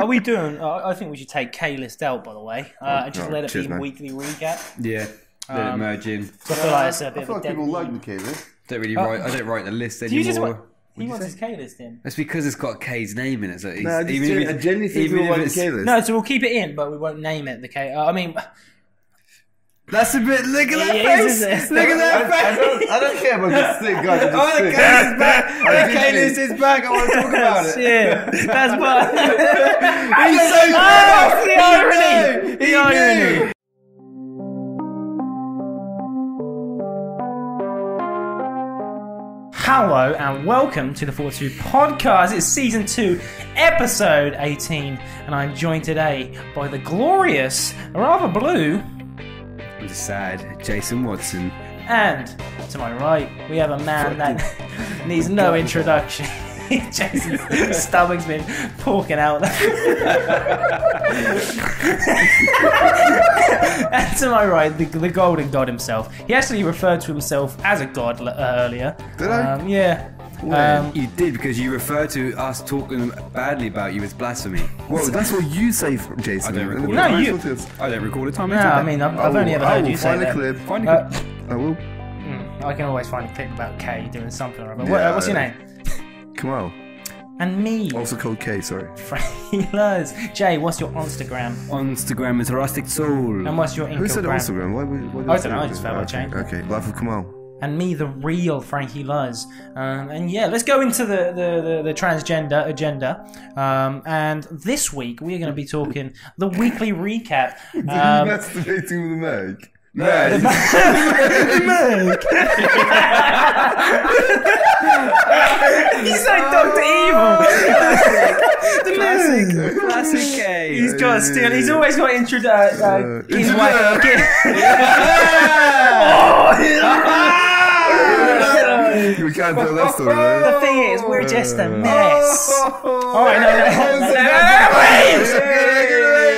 Are we doing? I think we should take K-List out, by the way, and just let it be weekly recap. Yeah, let it merge in. So I feel like it's a bit I feel like people like the K-List. Don't really write. I don't write the list anymore. He wants his K-List in. That's because it's got K's name in it. So I genuinely think people like the K-List. No, so we'll keep it in, but we won't name it the K. I mean, that's a bit. Look at that face. Look at that face. I don't care about this thing, guys. Oh, the K-List is back. The K-List is back. I want to talk about it. Yeah, that's what. He's so the irony. The irony. Hello and welcome to the 42 podcast. It's season 2, episode 18, and I'm joined today by the glorious, rather blue, I'm just sad, Jason Watson. and to my right, we have a man that needs no introduction. Jason's stomach's been porking out. And to my right, the golden god himself. He actually referred to himself as a god earlier. Did I? Yeah. You did because you referred to us talking badly about you as blasphemy. Well, that's what you say, Jason. I don't record No, you- I don't record a time. No, I mean, I've only ever heard you say find that. a clip. Find a clip. I will. I can always find a clip about Kay doing something or other. Yeah, What's your name? Kamal. And me, Also called K, sorry. Frankie Luz. Jay, what's your Instagram? Instagram is Rustic Soul. And what's your Who said Instagram? Instagram? Why I don't know, I just felt like change. Okay, Life of Kamal. And me, the real Frankie Luz. And yeah, let's go into the transgender agenda. And this week we are going to be talking the weekly recap. That's debating with Meg. No, Meg. He's like Dr. Evil. The Meg. classic K. He's got still. He's always got his wife. We can't tell that story, man. The thing is, we're just a mess. Alright, no.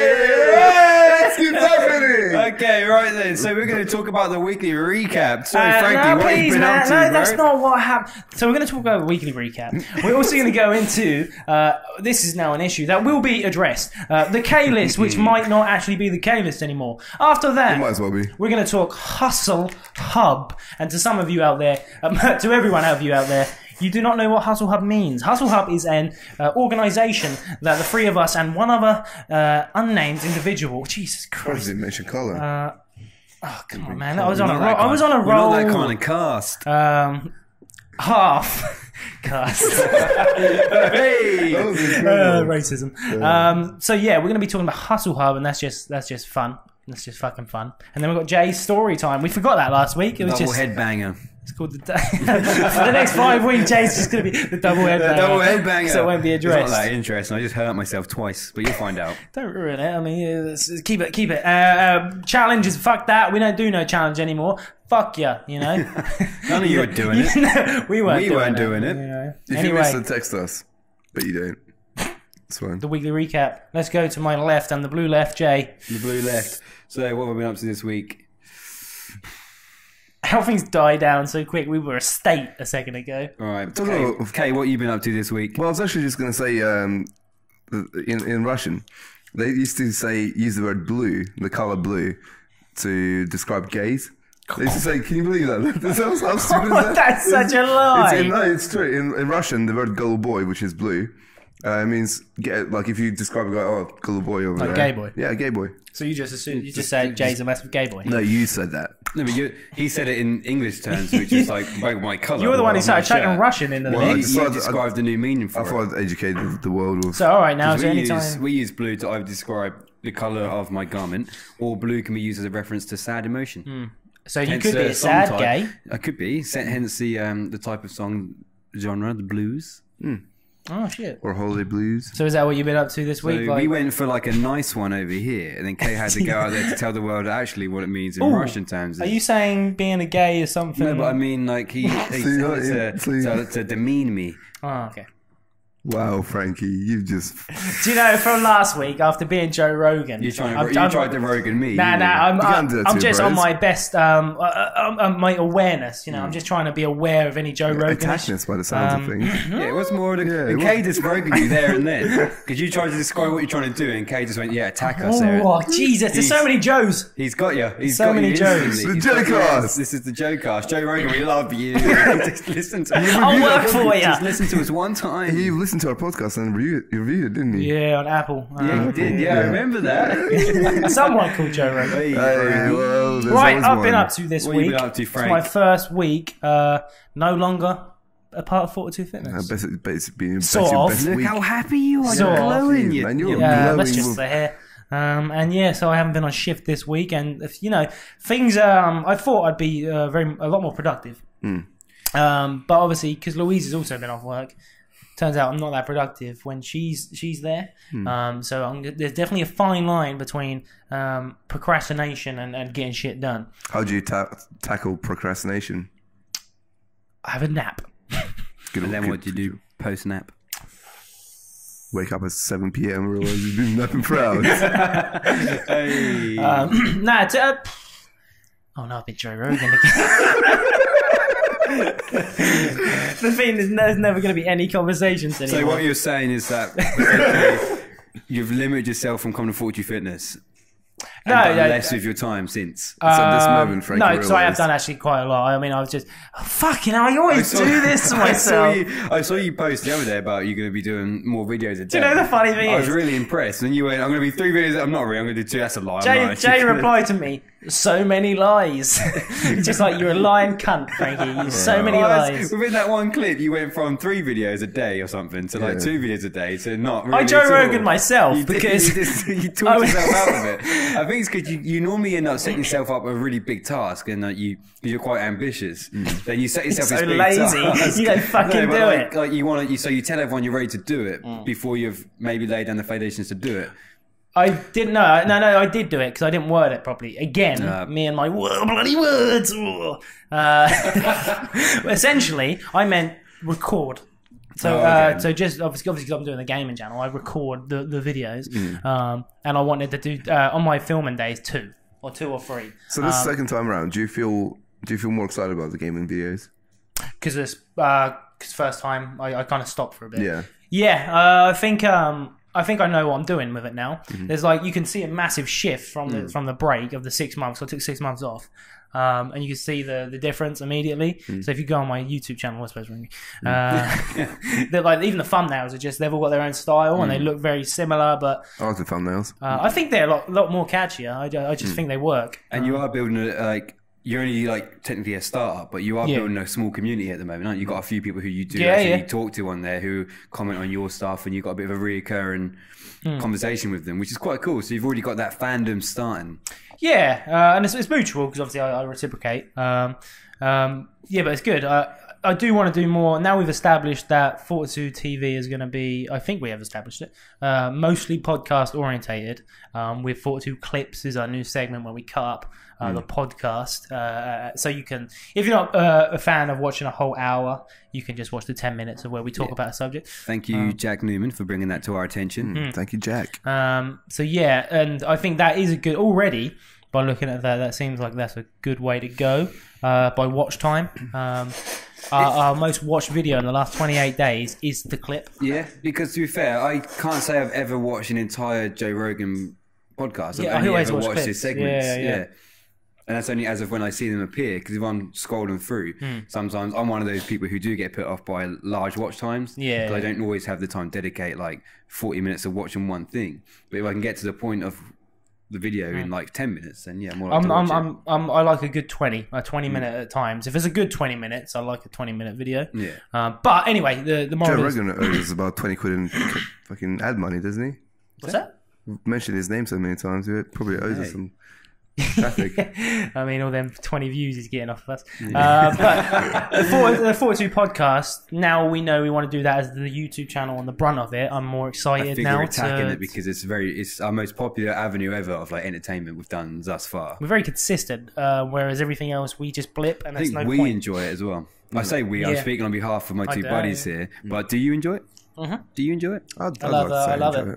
Let's keep happening. Okay, right then. So we're going to talk about the weekly recap. So, Frankie, no, what have you please, been up to, man. No, bro? that's not what happened. So we're going to talk about the weekly recap. We're also going to go into, this is now an issue that will be addressed, the K-list, which might not actually be the K-list anymore. After that, It might as well be. we're going to talk Hustle Hub. And to some of you out there, to everyone of you out there, you do not know what Hustle Hub means. Hustle Hub is an organisation that the three of us and one other unnamed individual, Jesus Why Christ. does it mention colour? Oh, come on, man. I was on a roll. We're not that kind of cast. Half cast. Hey! That was incredible. Racism. So yeah, we're going to be talking about Hustle Hub, and that's just fun. That's just fucking fun. And then we've got Jay's story time. We forgot that last week. It was Double just headbanger. it's called the for the next 5 weeks. Jay's just going to be the double headbanger. Double headbanger. So it won't be It's addressed. not that interesting. I just hurt myself twice, but you'll find out. Don't ruin it. I mean, keep it. Challenges. Fuck that. We don't do no challenge anymore. Fuck ya. You know. None of you are doing it. No, we weren't doing it. You know? If you Anyway, miss it, text us. But you don't. It's fine. the weekly recap. Let's go to my left and the blue left, Jay. The blue left. So, what have we been up to this week? How things die down so quick. We were a state a second ago. All right. Talk Kay, about- Kay, what have you been up to this week? Well, I was actually just going to say, in Russian, they used to use the word blue, the color blue, to describe gays. They used to say, "Can you believe that? How stupid is that?" That's such a lie. It's true. In Russian, the word "голубой," which is blue, means like if you describe a guy, oh, голубой over Like there. gay boy. Yeah, gay boy. So you just assumed, you just said Jay's a massive gay boy. No, you said that. No, but he said it in English terms, which is like my colour. You're the one who of started my chucking shirt. Russian into the Well, I mix. just- You I- described the new meaning I for it. thought I'd educated the world with. So all right, now is there We any time? use blue to either describe the colour of my garment, or blue can be used as a reference to sad emotion. So you Hence, could be a song sad type. gay. I could be. Hence the type of song genre, the blues. Oh shit. Or holiday blues. So is that what you've been up to this So week? we went for like a nice one over here, and then Kay had to go out there to tell the world actually what it means in Ooh. Russian terms. Are you saying being a gay is something? No, but I mean like he See, to demean me. Oh, okay. Wow, Frankie, you just... Do you know from last week after being Joe Rogan? You tried to Rogan me. Nah, can't do that I'm too, just bros. on my best, my awareness. You know, I'm just trying to be aware of any Joe Rogan. attacking us by the sounds of things. Yeah, it was more of Yeah, and Kay just Rogan you there and then. Because you tried to describe what you're trying to do, and Kay just went, yeah, attack us there. Oh, Jesus, there's so many Joes. He's got you. He's So got many you Joes. instantly. The He's got you. Joecast. This is the Joecast. Joe Rogan, we love you. Just listen to I'll work for you. Just listen to us one time. You listened to our podcast and reviewed it, didn't you? Yeah, on Apple. Yeah, you did. Yeah, I remember that. Someone called Joe Rogan. Hey, Hey, well, there's Right, always I've been one. up to this What have week. you been up to, It's Frank? my first week. No longer a part of 42 Fitness. It's been Sort your of. best Look week. how happy you are. Sort You're of. glowing. Jeez, man, you're Yeah, glowing. that's just the hair. And yeah, so I haven't been on shift this week, and you know, things. I thought I'd be a lot more productive. But obviously, because Louise has also been off work, turns out I'm not that productive when she's there. So there's definitely a fine line between procrastination and getting shit done. How do you tackle procrastination? I have a nap. Good, And then good- what do you do post nap? Wake up at 7 p.m. and realize you've been napping for hours. Hey. Nah. Oh no, I've been Joe Rogan again. The thing is, there's never going to be any conversations anymore. So what you're saying is that okay, you've limited yourself from coming to 42 Fitness. And done less with your time since. So at this moment, Frankie no, because I have realised- done actually quite a lot. I mean, I was just fucking hell. I always do this to myself. I saw you post the other day about you're going to be doing more videos a day. Do you know the funny thing I was is? really impressed. And you went, I'm going to be 3 videos. I'm not really. I'm going to do 2. That's a lie. I'm Jay, not Jay actually. replied to me, so many lies. It's just like, you're a lying cunt, Frankie. You so many lies. Within that one clip, you went from 3 videos a day or something to like Yeah. 2 videos a day to not really I Joe at all. Rogan myself You did- because you talked yourself out of it. I think it's because you normally end up setting yourself up a really big task, and you're quite ambitious. Then you set yourself So this big lazy. task. You don't fucking but do like, it. Like you want to, so you tell everyone you're ready to do it before you've maybe laid down the foundations to do it. I didn't know. No, I did do it because I didn't word it properly. Again, me and my bloody words. Essentially, I meant record. So, okay. so just obviously, because I'm doing the gaming channel, I record the videos, and I wanted to do on my filming days 2 or 3. So this second time around, do you feel more excited about the gaming videos? Because first time I kind of stopped for a bit. Yeah. I think I know what I'm doing with it now. There's like, you can see a massive shift from the break of the 6 months. I took 6 months off, and you can see the difference immediately. So if you go on my YouTube channel, I suppose, they're like, even the thumbnails are just, they've all got their own style and they look very similar. But I like the thumbnails. I think they're a lot more catchier. I just think they work. And you are building you're only like technically a startup, but you are building a small community at the moment, aren't you? You've got a few people who you do actually talk to on there who comment on your stuff, and you've got a bit of a reoccurring conversation with them, which is quite cool. So you've already got that fandom starting. Yeah, and it's mutual because obviously I reciprocate. Yeah, but it's good. I do want to do more. Now we've established that 42 TV is going to be, I think we have established it, mostly podcast orientated. With 42 Clips is our new segment where we cut up the podcast. So you can, if you're not a fan of watching a whole hour, you can just watch the 10 minutes of where we talk about a subject. Thank you, Jack Newman, for bringing that to our attention. Thank you, Jack. So yeah, and I think that is a good, already by looking at that seems like that's a good way to go by watch time. Our most watched video in the last 28 days is the clip. Yeah, because to be fair, I can't say I've ever watched an entire Joe Rogan podcast. I've Yeah, I only always ever watch watched clips. his segments. Yeah. And that's only as of when I see them appear, because if I'm scrolling through, sometimes I'm one of those people who do get put off by large watch times. Yeah. Because I don't always have the time to dedicate like 40 minutes of watching one thing. But if I can get to the point of the video in like 10 minutes, then yeah, more like to watch it. I like a good 20 minute at times. If it's a good 20 minutes, I like a 20-minute video. Yeah. But anyway, the Joe moral is, Rogan owes about 20 quid in fucking ad money, doesn't he? what's that? We've mentioned his name so many times. He probably owes us some traffic. I mean, all them 20 views he's getting off of us. But the 42 podcast, now we know we want to do that as the YouTube channel on the brunt of it. I'm more I excited think now. we're attacking it because it's our most popular avenue ever of like entertainment we've done thus far. We're very consistent, whereas everything else we just blip and I there's think no we point. enjoy it as well. I say we, I'm Yeah. speaking on behalf of my two do, buddies here, but do you enjoy it? Do you enjoy it? I'd I love, like to say I love enjoy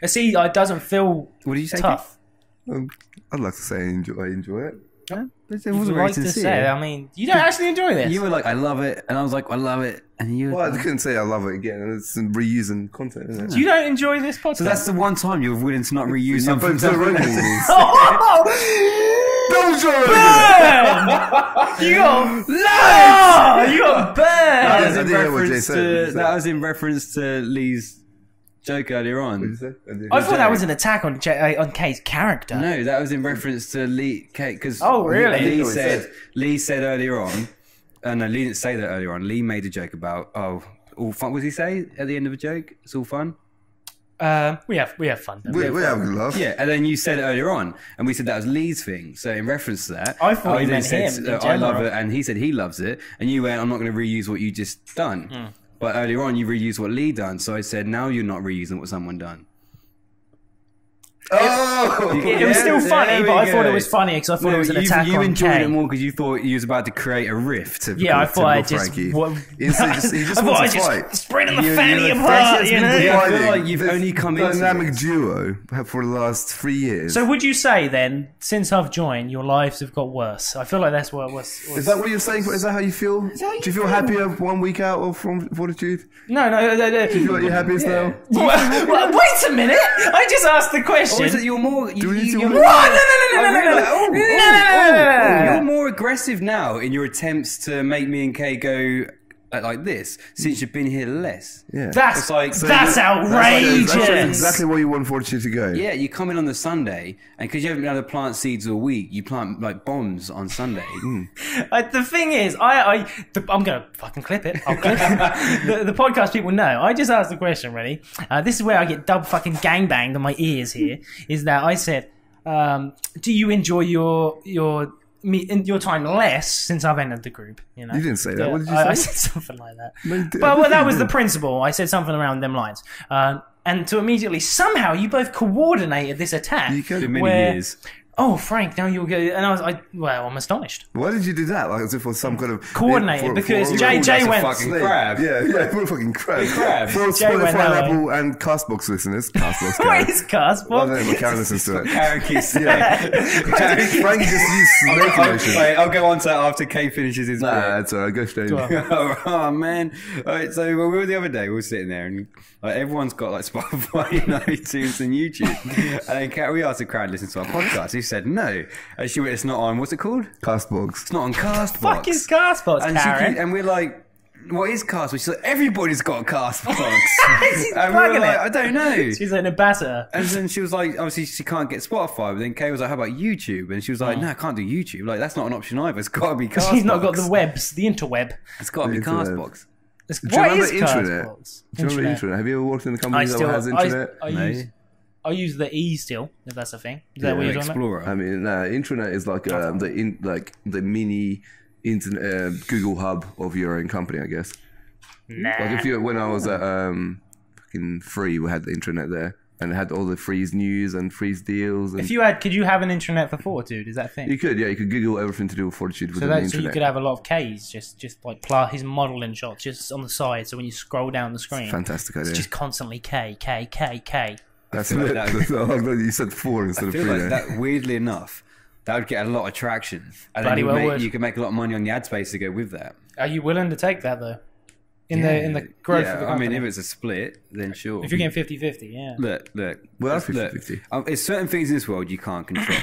it. See, it doesn't feel What did you say? tough. I'd like to say I enjoy it. Yeah, it You wasn't like very to sincere. say. I mean, you don't actually enjoy this. You were like, I love it, and I was like, I love it, and you. Well, I couldn't say I love it again. It's reusing content, isn't it? You don't enjoy this podcast. So that's the one time you're willing to not reuse You're something. both so wrong with me. Oh, Don't join! burn! You got no! You got That burned. was I in didn't hear what Jay reference said. to. That was in reference to Lee's joke earlier What did you on. say? I thought that was an attack on Kay's character. No, that was in reference to Lee. Because Oh, really? Lee said earlier on. No, Lee didn't say that earlier on. Lee made a joke about all fun. What did he say at the end of a joke? It's all fun. We have fun. We have a laugh. Yeah, and then you said it earlier on, and we said that was Lee's thing. So in reference to that, I thought you then meant said, him in I love general. it, and he said he loves it, and you went, I'm not going to reuse what you just done. But earlier on, you reused what Lee done, so I said now you're not reusing what someone done. Oh! It was still funny, but I thought it was funny because I thought it was an attack you on enjoyed Kay. it more because you thought he was about to create a rift. Yeah, I thought I Typical just. Frankie. He just I thought wants I to just fight. spreading the You're fanny like, apart, Frankie's you been know. Yeah, I feel dividing like you've this only come into dynamic it. duo for the last 3 years. So would you say then, since I've joined, your lives have got worse? I feel like that's what was. Is that what you're saying? Is that how you feel? Do you feel happier 1 week out of from Fortitude? No. Do you feel like you're happiest now? Wait a minute! I just asked the question. Or is it you're more? Do we need to- you're What? No. You're more aggressive now in your attempts to make me and Kay go like this since you've been here less. Yeah. That's It's like- that's outrageous. That's exactly where you want Fortitude to go. Yeah, you come in on the Sunday, and because you haven't been able to plant seeds all week, you plant like bombs on Sunday. The thing is, I'm gonna fucking clip it. I'll clip it. The podcast people know. I just asked the question. Ready? This is where I get dub fucking gangbanged on my ears. Here is that I said, "Do you enjoy your time less since I've entered the group?" You know, You didn't say that. What did you I say? said something like that. No, you didn't. But well, that was the principle. I said something around them lines. And to immediately, somehow, you both coordinated this attack. You could- For many where, years. Oh, Frank, now you'll go. And I'm astonished. Why did you do that? Like as if it was some kind of Coordinated, because Jay That's a went. fucking crab. Yeah, we're fucking crab. crab. For Jay went Spotify, that way. Apple, and Castbox listeners. Castbox. What is Cast? I don't know, my Karen listens to it. Karaoke. Frankie just used snake motion. Wait, I'll go on to that after Kay finishes his Nah, bit. that's alright. Go straight in. Oh man! All right, so we were the other day. We were sitting there, and like everyone's got like Spotify, iTunes, and YouTube. And then we asked the crowd to listen to our podcast. He said no. And she went, "It's not on. What's it called? Castbox. It's not on Castbox." Fuck is Castbox, And Karen? and we're like, "What is Castbox?" She's like, "Everybody's got a Castbox." She's And we were plugging like, it. "I don't know." She's an ambassador. And then she was like, obviously she can't get Spotify. But then Kay was like, how about YouTube? And she was like, no, I can't do YouTube. Like, that's not an option either. It's got to be Castbox. She's not got the webs, the interweb. It's got to be The internet. Castbox. Do you What remember is intranet? Castbox? Do you remember intranet? Have you ever worked in a I company still that has intranet? I use the E still, if that's a thing. Is that Yeah, what you're talking about? Explorer. I mean, intranet is like the mini internet Google hub of your own company, I guess. Nah. Like when I was at fucking Free, we had the intranet there, and it had all the Freeze news and Freeze deals. And If you could you have an intranet for Fortitude? Is that a thing? you could Google everything to do with Fortitude So within that the so you internet. could have a lot of K's, just like his modelling shots, just on the side. So when you scroll down the screen, Fantastic idea. it's just constantly K. That's feel like it. that- You said 4 instead I of feel 3 like there. that, weirdly enough, that would get a lot of traction. And Bloody well then would. you could make a lot of money on the ad space to go with that. Are you willing to take that though? In the growth Yeah, of the I company? mean, if it's a split, then sure. if you're getting 50-50, yeah. Look. Well, that's look, 50-50. There's certain things in this world you can't control.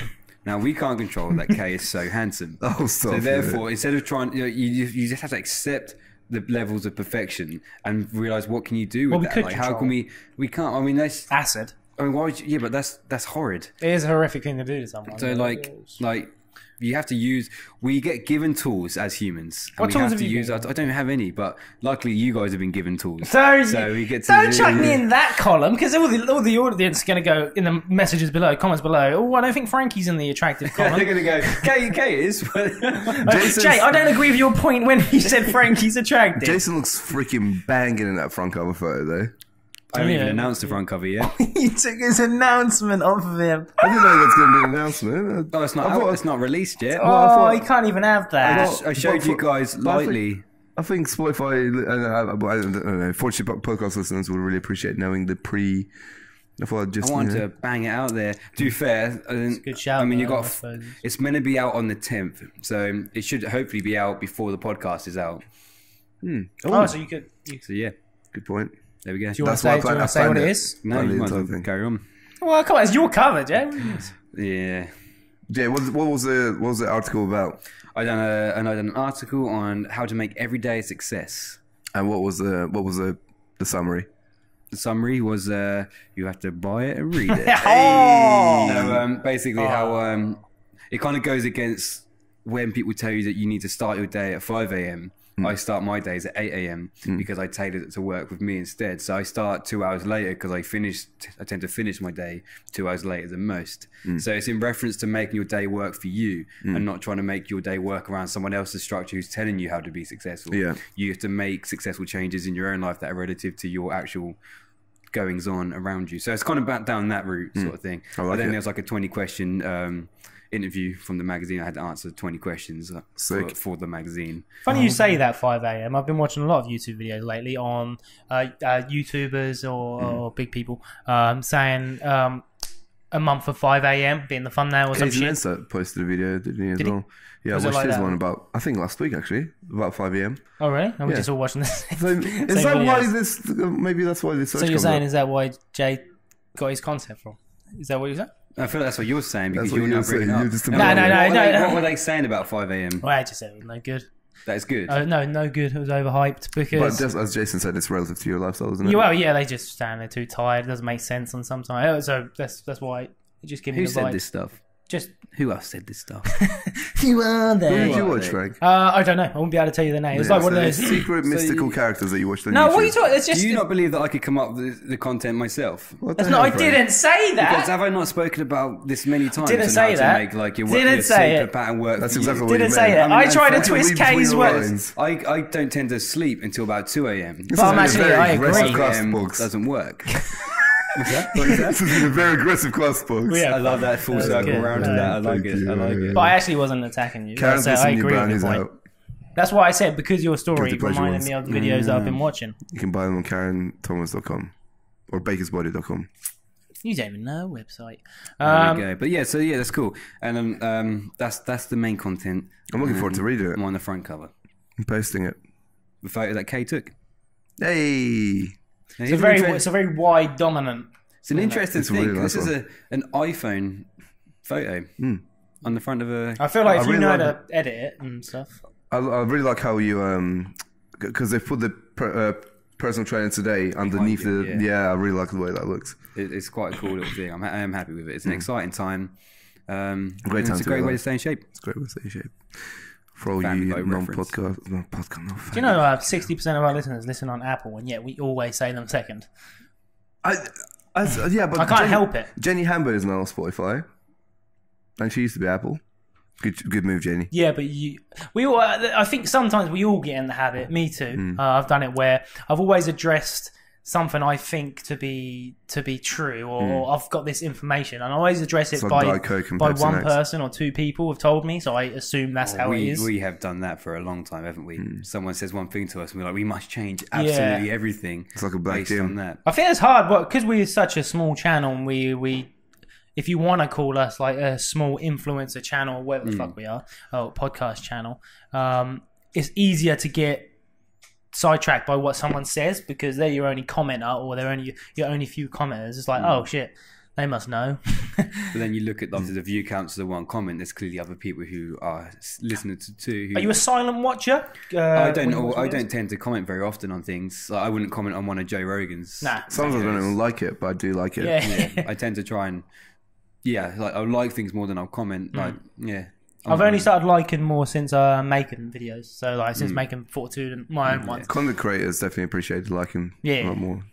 Now, we can't control that Kay is so handsome. Oh, stop. So therefore, instead of trying, you just have to accept the levels of perfection and realize what can you do with Well, we that. could Like, how control. can we can't. I mean, that's. Acid. I mean, why would you? Yeah, but that's horrid. It is a horrific thing to do to someone. So like you have to use. We get given tools as humans. And What we tools have have to you use? been I don't have any, but luckily you guys have been given tools. So we get to don't do- chuck me in that column because all the audience is going to go in the messages below, comments below. Oh, I don't think Frankie's in the attractive They're column. gonna go. Kay is. Jason's- Jay, I don't agree with your point when you said Frankie's attractive. Jason looks freaking banging in that front cover photo, though. I haven't even Yeah. announced the front cover yet. He took his announcement off of him. I didn't know that's going to be an announcement. Oh, it's not. I thought- It's not released yet. Oh, thought- he can't even have that. I showed but you for- guys but I think- lightly. I think Spotify and I don't know, Fortune podcast listeners will really appreciate knowing the pre. I wanted to bang it out there. To be fair, it's a good shout. I mean, it's meant to be out on the 10th, so it should hopefully be out before the podcast is out. Oh, so you could. So yeah, good point. There we go. Do you want to say what it is? No, you might as well carry on. Well, come on, it's your cover, Jay. Yeah. Jay, what was the article about? I done an article on how to make every day a success. And what was the summary? The summary was you have to buy it and read it. Basically how it kind of goes against when people tell you that you need to start your day at 5 a.m. I start my days at 8 a.m. because I tailored it to work with me instead. So I start 2 hours later because I tend to finish my day 2 hours later than most. So it's in reference to making your day work for you and not trying to make your day work around someone else's structure who's telling you how to be successful. Yeah. You have to make successful changes in your own life that are relative to your actual goings on around you. So it's kind of back down that route sort of thing. But then there's like a 20 question interview from the magazine. I had to answer 20 questions for the magazine. Funny you say that 5 a.m. I've been watching a lot of YouTube videos lately on YouTubers or big people saying a month of 5 a.m. being the thumbnail or some shit. Casey Neistat posted a video, didn't he, as well? Yeah, I watched his one about, I think last week actually, about 5 a.m. Oh really? And we're just all watching this. Is that why this, maybe that's why this search So you're saying, is that why Jay got his concept from? Is that what you're saying? I feel that's what you're saying because you're not bringing up. No. What were they saying about 5 a.m.? Well, I just said it was no good. That is good. No good. It was overhyped because. But just as Jason said, it's relative to your lifestyle, isn't it? Well, yeah, they just stand there too tired. It doesn't make sense on some time. So that's why it just gives me the vibe. Who said this stuff? Just who else said this stuff? You are there. Who did you watch, Frank? I don't know. I won't be able to tell you the name. It's like one of those secret mystical characters that you watched on YouTube. No, what are you talking? It's just. Do you not believe that I could come up with the content myself? I didn't say that. Because have I not spoken about this many times? Didn't say that. To make like your sleep pattern work. That's exactly what didn't say it. I tried to twist Kay's words. I don't tend to sleep until about 2 a.m. But I agree. Doesn't work. This is a very aggressive class box. I love that full circle around to that. I like it. But I actually wasn't attacking you. Karen's I agree with your point. out. That's why I said, because your story reminded me of the videos that I've been watching. You can buy them on KarenThomas.com or bakersbody.com. You don't even know a website. There we go. But yeah, that's cool. And that's the main content. I'm looking forward to reading it. I'm on the front cover. I'm posting it. The photo that Kay took. Hey! It's a very wide dominant. It's an interesting thing. Really nice. This is an iPhone photo on the front of a. I feel like if you know how to edit it and stuff. I really like how you because they put the personal trainer today underneath the. Yeah, I really like the way that looks. It's quite a cool little thing. I am happy with it. It's an exciting time. Great time. It's a great way to stay in shape. It's a great way to stay in shape. For all you non-podcast. Do you know 60% of our listeners listen on Apple, and yet we always say them second? But I can't help it. Jenny Hamber is now on Spotify, and she used to be Apple. Good move, Jenny. Yeah, but I think sometimes we all get in the habit. Me too. I've done it where I've always addressed something I think to be true, or I've got this information, and I always address it by one person or two people have told me, so I assume that's how it is. We have done that for a long time, haven't we? Someone says one thing to us, and we're like, we must change absolutely everything. It's like a black gym. On that. I think it's hard, but because we're such a small channel, and we if you want to call us like a small influencer channel, or whatever the fuck we are, podcast channel, it's easier to get sidetracked by what someone says because they're your only commenter or they're only your only few commenters. It's like, oh shit, they must know. But then you look at the view counts of the one comment. There's clearly other people who are listening to two. Are you a silent watcher? I don't tend to comment very often on things. Like, I wouldn't comment on one of Joe Rogan's. Nah, sometimes I don't even like it, but I do like it. Yeah. I tend to try and I like things more than I'll comment. I've only started liking more since making videos. So like since making Fortitude and my own ones. Content creators definitely appreciated liking a lot more.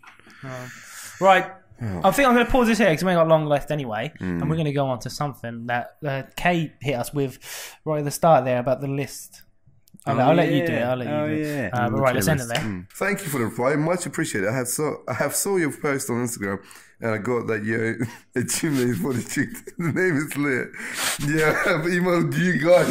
Right. I think I'm going to pause this here because we ain't got long left anyway, and we're going to go on to something that Kay hit us with right at the start there about the list. I'll let you do it. But right, let's end it there. Thank you for the reply. Much appreciated. I have saw your post on Instagram and I got that a gym name for the chick. The name is lit. Yeah, I've emailed you guys.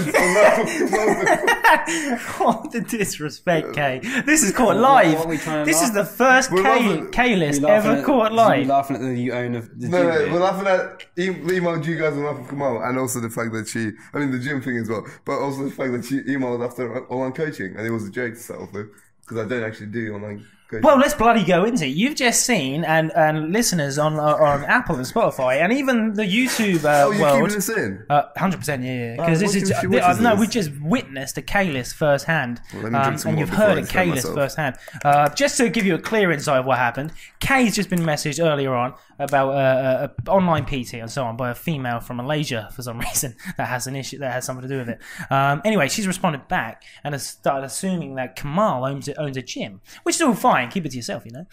What the disrespect, Kay. This is caught live. This is the first K-list ever caught live. We're laughing at the owner of the gym. No, we're laughing at emailed you guys on behalf of Kamal, and also the fact that the gym thing as well, but also the fact that she emailed after online coaching, and it was a joke to start off with, because I don't actually do online coaching. Well, let's bloody go into it. You've just seen, and listeners on Apple and Spotify, and even the YouTube you're world. keeping this in? 100%, yeah. Because this is we just witnessed a K-list firsthand, and you've heard a K-list firsthand. Just to give you a clear insight of what happened, Kay's just been messaged earlier on about online PT and so on by a female from Malaysia for some reason that has an issue that has something to do with it. Anyway, she's responded back and has started assuming that Kamal owns a gym, which is all fine. Keep it to yourself, you know.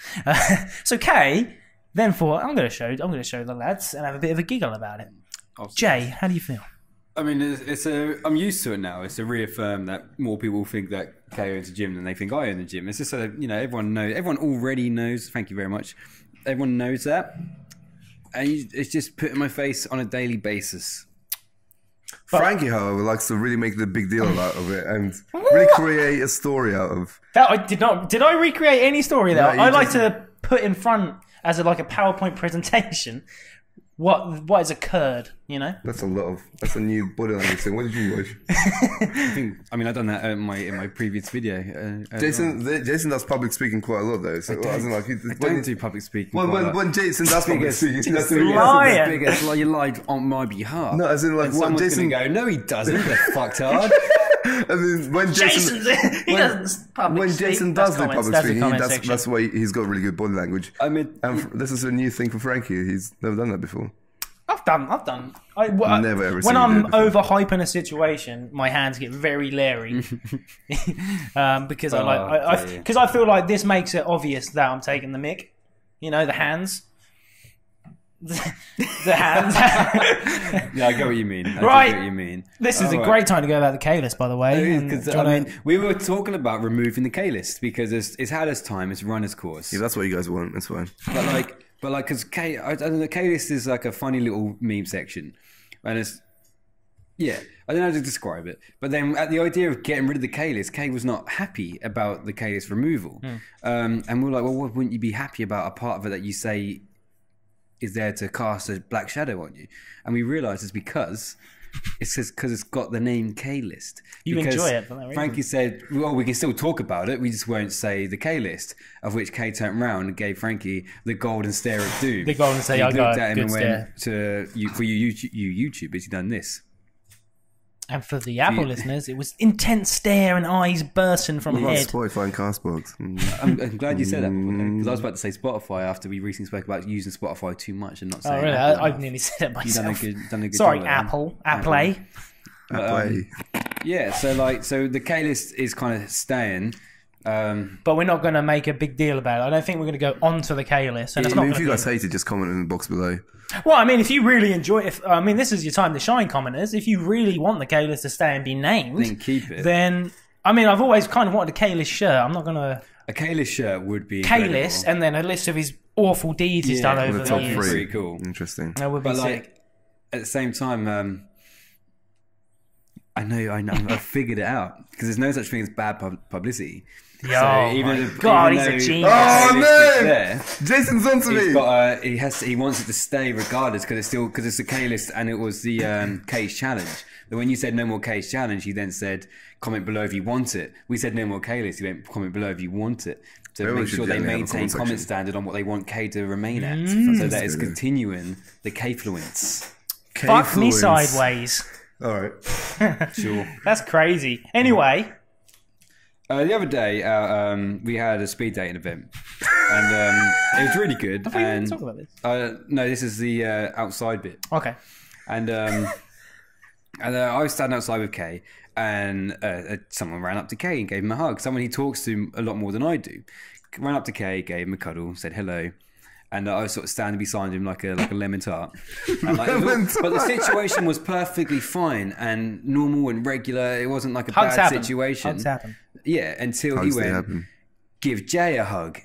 So Kay then thought, I'm going to show the lads and have a bit of a giggle about it. Jay, how do you feel? I mean, I'm used to it now. It's to reaffirm that more people think that Kay owns a gym than they think I own the gym. It's just so that, everyone knows. Everyone already knows. Thank you very much. Everyone knows that, and it's just put in my face on a daily basis. Frankie, however, likes to really make the big deal out of it and really create a story out of. That I did not. Did I recreate any story there? I like to put in front as a PowerPoint presentation what has occurred. That's a new body language thing. What did you watch? I've done that in my previous video. Jason does public speaking quite a lot though. So I don't do public speaking. When Jason does public speaking, that's you lied on my behalf. No, as in what Jason go? No, he doesn't. The fucktard. And then when Jason does the public speaking, that's why he's got really good body language. This is a new thing for Frankie. He's never done that before. I've done. Never ever. When I'm overhyping a situation, my hands get very leery because I feel like this makes it obvious that I'm taking the mick. The hands. The hands. Yeah, I get what you mean. I get what you mean. This is a great time to go about the K-list, by the way. We were talking about removing the K-list because it's had its time. It's run its course. Yeah, that's what you guys want. That's fine. But because I don't know, K-list is like a funny little meme section, and I don't know how to describe it. But then at the idea of getting rid of the K-list, Kay was not happy about the K-list removal, and we were like, well, wouldn't you be happy about a part of it that you say is there to cast a black shadow on you? And we realised it's because it's got the name K-list. You enjoy it for that reason. Frankie said, well, we can still talk about it, we just won't say the K-list, of which Kay turned around and gave Frankie the golden stare of doom. The golden stare, I got it. Good stare. For you YouTubers, you've done this. And for the Apple listeners, it was intense stare and eyes bursting from head. Spotify and Castbox. I'm glad you said that, because I was about to say Spotify after we recently spoke about using Spotify too much and not saying. Oh, really? I've nearly said it myself. You've done a good Sorry, job. Apple. Apple. Yeah, so the K-list is kind of staying. But we're not going to make a big deal about it. I don't think we're going to go onto the K-list. And if you guys hate it, just comment in the box below. Well, if you really enjoy it, this is your time to shine, commenters. If you really want the K-list to stay and be named, then keep it. Then, I've always kind of wanted a K-list shirt. I'm not going to... A K-list shirt would be K-list, and then a list of his awful deeds he's done over the top years. Pretty cool. Interesting. That would be sick. At the same time, I know, I figured it out, because there's no such thing as bad publicity. He's a genius. Oh no! Jason's onto me. He wants it to stay regardless because it's the K list and it was the K's challenge. But when you said no more K's challenge, you then said comment below if you want it. We said no more K list. You went comment below if you want it. So make sure they maintain comment standard on what they want K to remain at, so that it's continuing the K-fluence. Fuck me sideways. All right. Sure. That's crazy. Anyway. The other day, we had a speed dating event, and it was really good. Have we even talked about this? No, this is the outside bit. Okay. And I was standing outside with Kay, and someone ran up to Kay and gave him a hug. Someone he talks to a lot more than I do. Ran up to Kay, gave him a cuddle, said hello. And I was sort of standing beside him like a lemon tart. And but the situation was perfectly fine and normal and regular. It wasn't like a bad situation. Hugs happen. Yeah, until he went, give Jay a hug.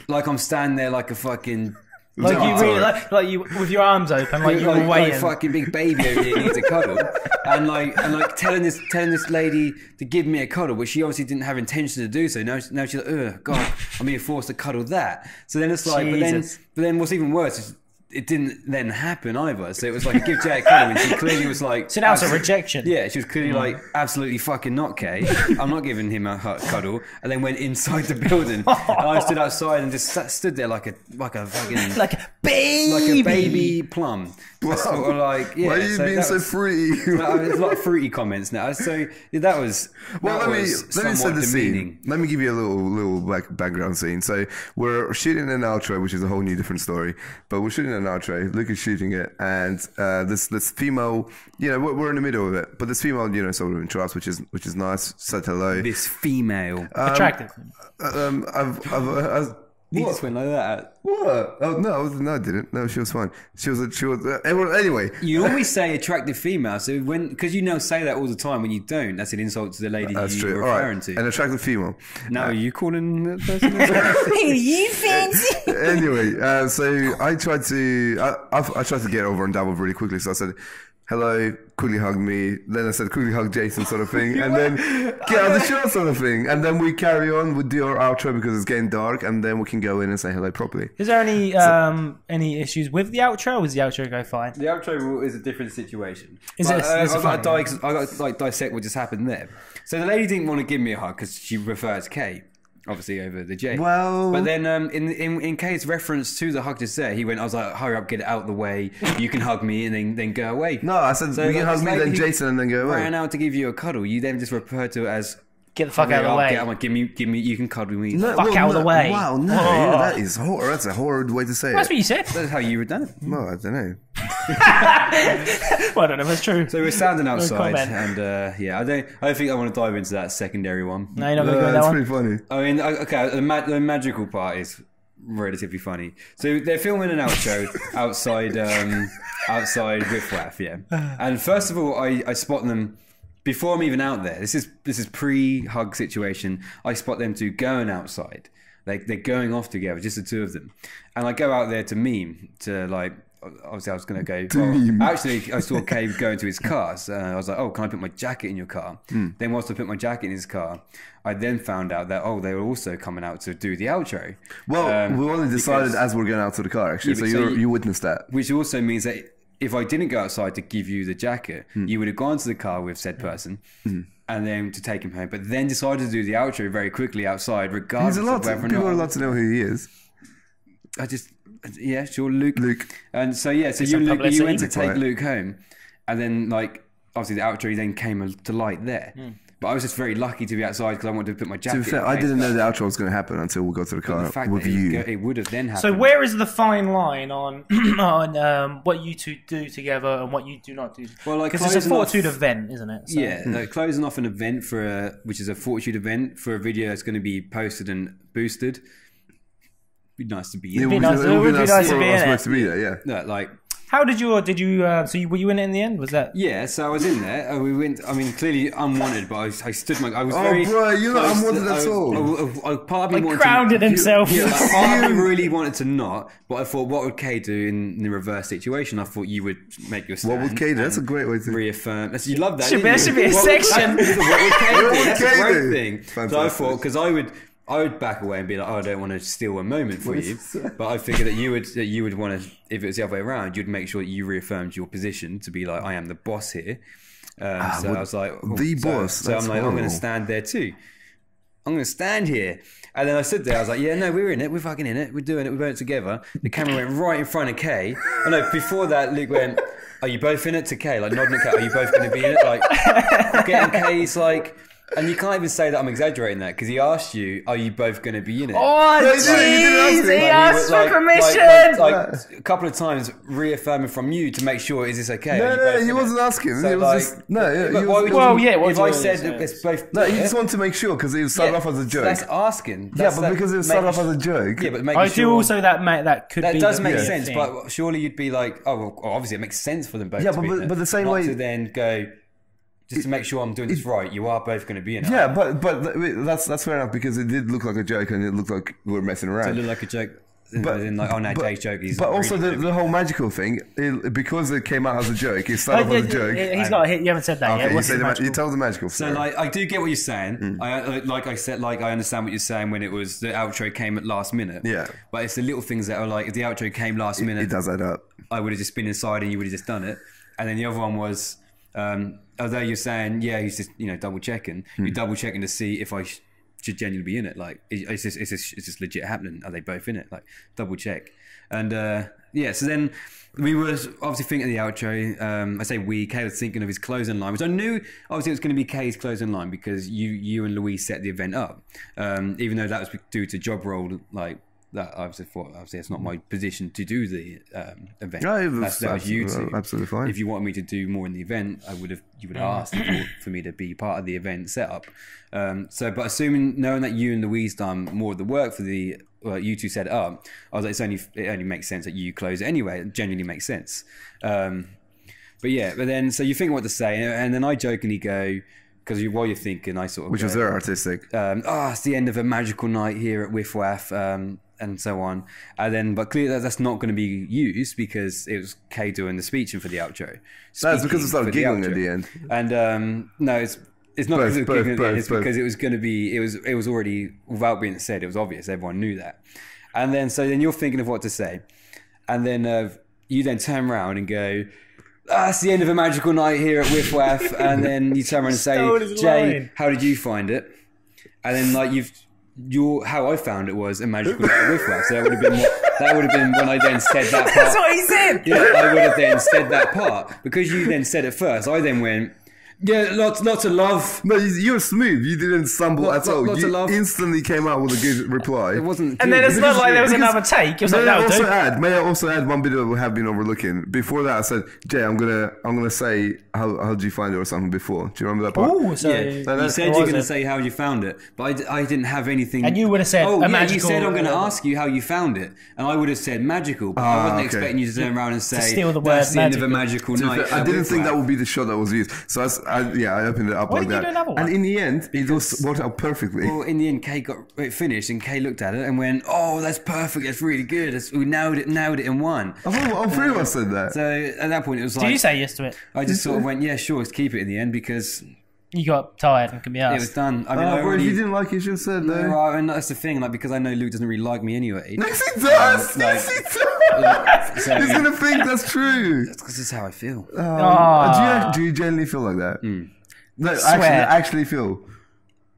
Like I'm standing there like a fucking Like you really, like you with your arms open, like you were waiting. Like fucking big baby over here needs a cuddle, and like telling this lady to give me a cuddle, but she obviously didn't have intention to do so. Now she's like, oh God, I'm being forced to cuddle that. So then it's like, but then what's even worse is it didn't then happen either. So it was like, give Jay a cuddle, and she clearly was like... So that's a rejection. Yeah, she was clearly like, absolutely fucking not Kay. I'm not giving him a cuddle. And then went inside the building. And I stood outside and just stood there like a fucking... Like a baby! Like a baby plum. Sort of like, yeah, why are you being so fruity? There's a lot of fruity comments now. So that was... Well, let me set the scene. Let me give you a little background scene. So we're shooting an outro, which is a whole new different story. But we're shooting an outro. Luke is shooting it, and this female, we're in the middle of it. But this female, sort of interrupts, which is nice. Said hello. This female, attractive. You just went like that. What? Oh no, I didn't. No, she was fine. She was. Anyway, you always say attractive female, so because you now say that all the time when you don't, that's an insult to the lady you're referring to. An attractive female. Now, are you calling that person? You fancy? Anyway, so I tried to get over and double really quickly. So I said, hello, quickly hug me. Then I said, quickly hug Jason, sort of thing. And then get out of the shot, sort of thing. And then we carry on. We do our outro because it's getting dark. And then we can go in and say hello properly. Is there any issues with the outro? Or does the outro go fine? The outro is a different situation. I got to dissect what just happened there. So the lady didn't want to give me a hug because she referred to Kay. Obviously over the J. Well, but then in Kay's reference to the hug just there, he went, I was like, hurry up, get it out of the way. You can hug me and then go away. No, I said, we can hug me, then Jason, and then go away. Ran out to give you a cuddle. You then just referred to it as, get the fuck out of the way. Give me, you can cuddle me. No, out of the way. Wow, no, that is horror. That's a horrid way to say it. That's what you said. That's how you would done it. Well, I don't know. Well, I don't know if that's true. So we're standing outside, and I don't think I want to dive into that secondary one. No, you're not going to go that one. It's pretty funny. I mean, okay, the magical part is relatively funny. So they're filming an outro outside Whiff Waff, yeah. And first of all, I spot them. Before I'm even out there, this is pre-hug situation. I spot them two going outside. They're going off together, just the two of them. And I go out there to meme, to like, obviously I was going to go, actually I saw Kay go into his car. So I was like, oh, can I put my jacket in your car? Then once I put my jacket in his car, I then found out that, they were also coming out to do the outro. Well, we only decided as we're going out to the car, actually. So you witnessed that. Which also means that if I didn't go outside to give you the jacket, you would have gone to the car with said person and then to take him home, but then decided to do the outro very quickly outside, regardless of whether or not... People are allowed to know who he is. Sure, Luke. And so, you went to take Luke home, and then, like, obviously the outro then came to light there. But I was just very lucky to be outside because I wanted to put my jacket. To be fair, I didn't know the outro was going to happen until we got to the car with you. It would have then happened. So where is the fine line on what you two do together and what you do not do? Well, like, because it's a Fortitude event, isn't it? So. Yeah, like closing off an event which is a Fortitude event for a video that's going to be posted and boosted. It'd be nice to be in. It would be nice to be in it. To be there, yeah. No, like. How were you in it in the end? Was that? Yeah, so I was in there. We went, I mean, clearly unwanted, but I stood I was very... Oh, bro, you're not unwanted at all. Part of me wanted grounded himself. Part of me really wanted to not, but I thought, what would Kay do in the reverse situation? I thought you would make your stand. What would Kay do? That's a great way to... reaffirm. You love that, should be a section. What would Kay do? That's a great thing. Fantastic. So I thought, because I would back away and be like, I don't want to steal a moment for you. But I figured that you would want to, if it was the other way around, you'd make sure that you reaffirmed your position to be like, I am the boss here. So I was like, boss. So I'm like, I'm going to stand there too. I'm going to stand here. And then I stood there. I was like, yeah, no, we're in it. We're fucking in it. We're doing it. We're doing it together. The camera went right in front of Kay. Oh no, before that, Luke went, are you both in it? To Kay, like nodding at Kay. Are you both going to be in it? Like getting Kay's like... And you can't even say that I'm exaggerating that because he asked you, "Are you both going to be in it?" Oh, jeez! He asked for permission. Like a couple of times, reaffirming from you to make sure, is this okay? No, he wasn't asking. So he was just no. If I said it's both, no, he just wanted to make sure because it started off as a joke. That's asking. But because it started off as a joke. Yeah, but I do also that could be. That does make sense, but surely you'd be like, oh, well, obviously it makes sense for them both. Yeah, but the same way to then go. Just to make sure I'm doing this right, you are both going to be in it. Yeah, but that's fair enough because it did look like a joke and it looked like we were messing around. It looked like a joke. like, oh no, Jay's joke. But also the whole magical thing, because it came out as a joke, it started off as a joke. You haven't said that yet. You tell the magical. So like, I do get what you're saying. I understand what you're saying when it was the outro came at last minute. Yeah. But it's the little things that are like, if the outro came last minute, it does add up. I would have just been inside and you would have just done it. And then the other one was, although you're saying, yeah, he's just double checking. You're double checking to see if I should genuinely be in it. Like, is this legit happening? Are they both in it? Like, double check. And so then we were obviously thinking of the outro. I say Kay was thinking of his closing line, which I knew obviously it was going to be Kay's closing line because you and Louise set the event up. Even though that was due to job role, like that, obviously it's not my position to do the event. No, that was you two. Absolutely fine. If you wanted me to do more in the event, you would have asked for me to be part of the event setup. But knowing that you and Louise done more of the work for the, you two set it up, I was like, it only makes sense that you close it anyway. It genuinely makes sense. But then so you think what to say, and then I jokingly go, because while you're thinking, I sort of which was very artistic. It's the end of a magical night here at WIFWAF. And so on, and then, but clearly that's not going to be used because it was Kay doing the speeching for the outro. That's because it started giggling at the end. And no, it's not because it was giggling at the end. It's because it was going to be. It was already, without being said, it was obvious. Everyone knew that. And then you're thinking of what to say, and then you then turn around and go, it's the end of a magical night here at WIFWAF, and then you turn around and say, Jay, how did you find it? And then like how I found it was a magical night with WIFWAF. So that would have been when I then said that part. That's what he said. Yeah, I would have then said that part because you then said it first. I then went, yeah, lots of love. No, you're smooth. You didn't stumble at all. Lots of love. Instantly came out with a good reply. It wasn't. And then it's not like there was another take. It was like, may I also add one bit that we have been overlooking? Before that, I said, Jay, I'm gonna say how did you find it or something before. Do you remember that part? Oh, so you said you're gonna say how you found it, but I didn't have anything. And you would have said, magical. You said I'm gonna ask you how you found it, and I would have said magical. But I wasn't expecting you to turn around and say steal the that's word the end of a magical night. I didn't think that would be the shot that was used. So I opened it up like that. And in the end, it just worked out perfectly. Well, in the end, Kay got it finished, and Kay looked at it and went, "Oh, that's perfect. That's really good. We nailed it in one." All three of us said that. So at that point, it was like, did you say yes to it? I just sort of went, "Yeah, sure, let's keep it in the end," because you got tired and could be asked. It was done. I mean, if you didn't like it, you should have said no. No, I mean, that's the thing. Like, because I know Luke doesn't really like me anyway. Yes, he does. Yes, he does. He's gonna think that's true. That's because it's how I feel. Do you genuinely feel like that? No, actually feel.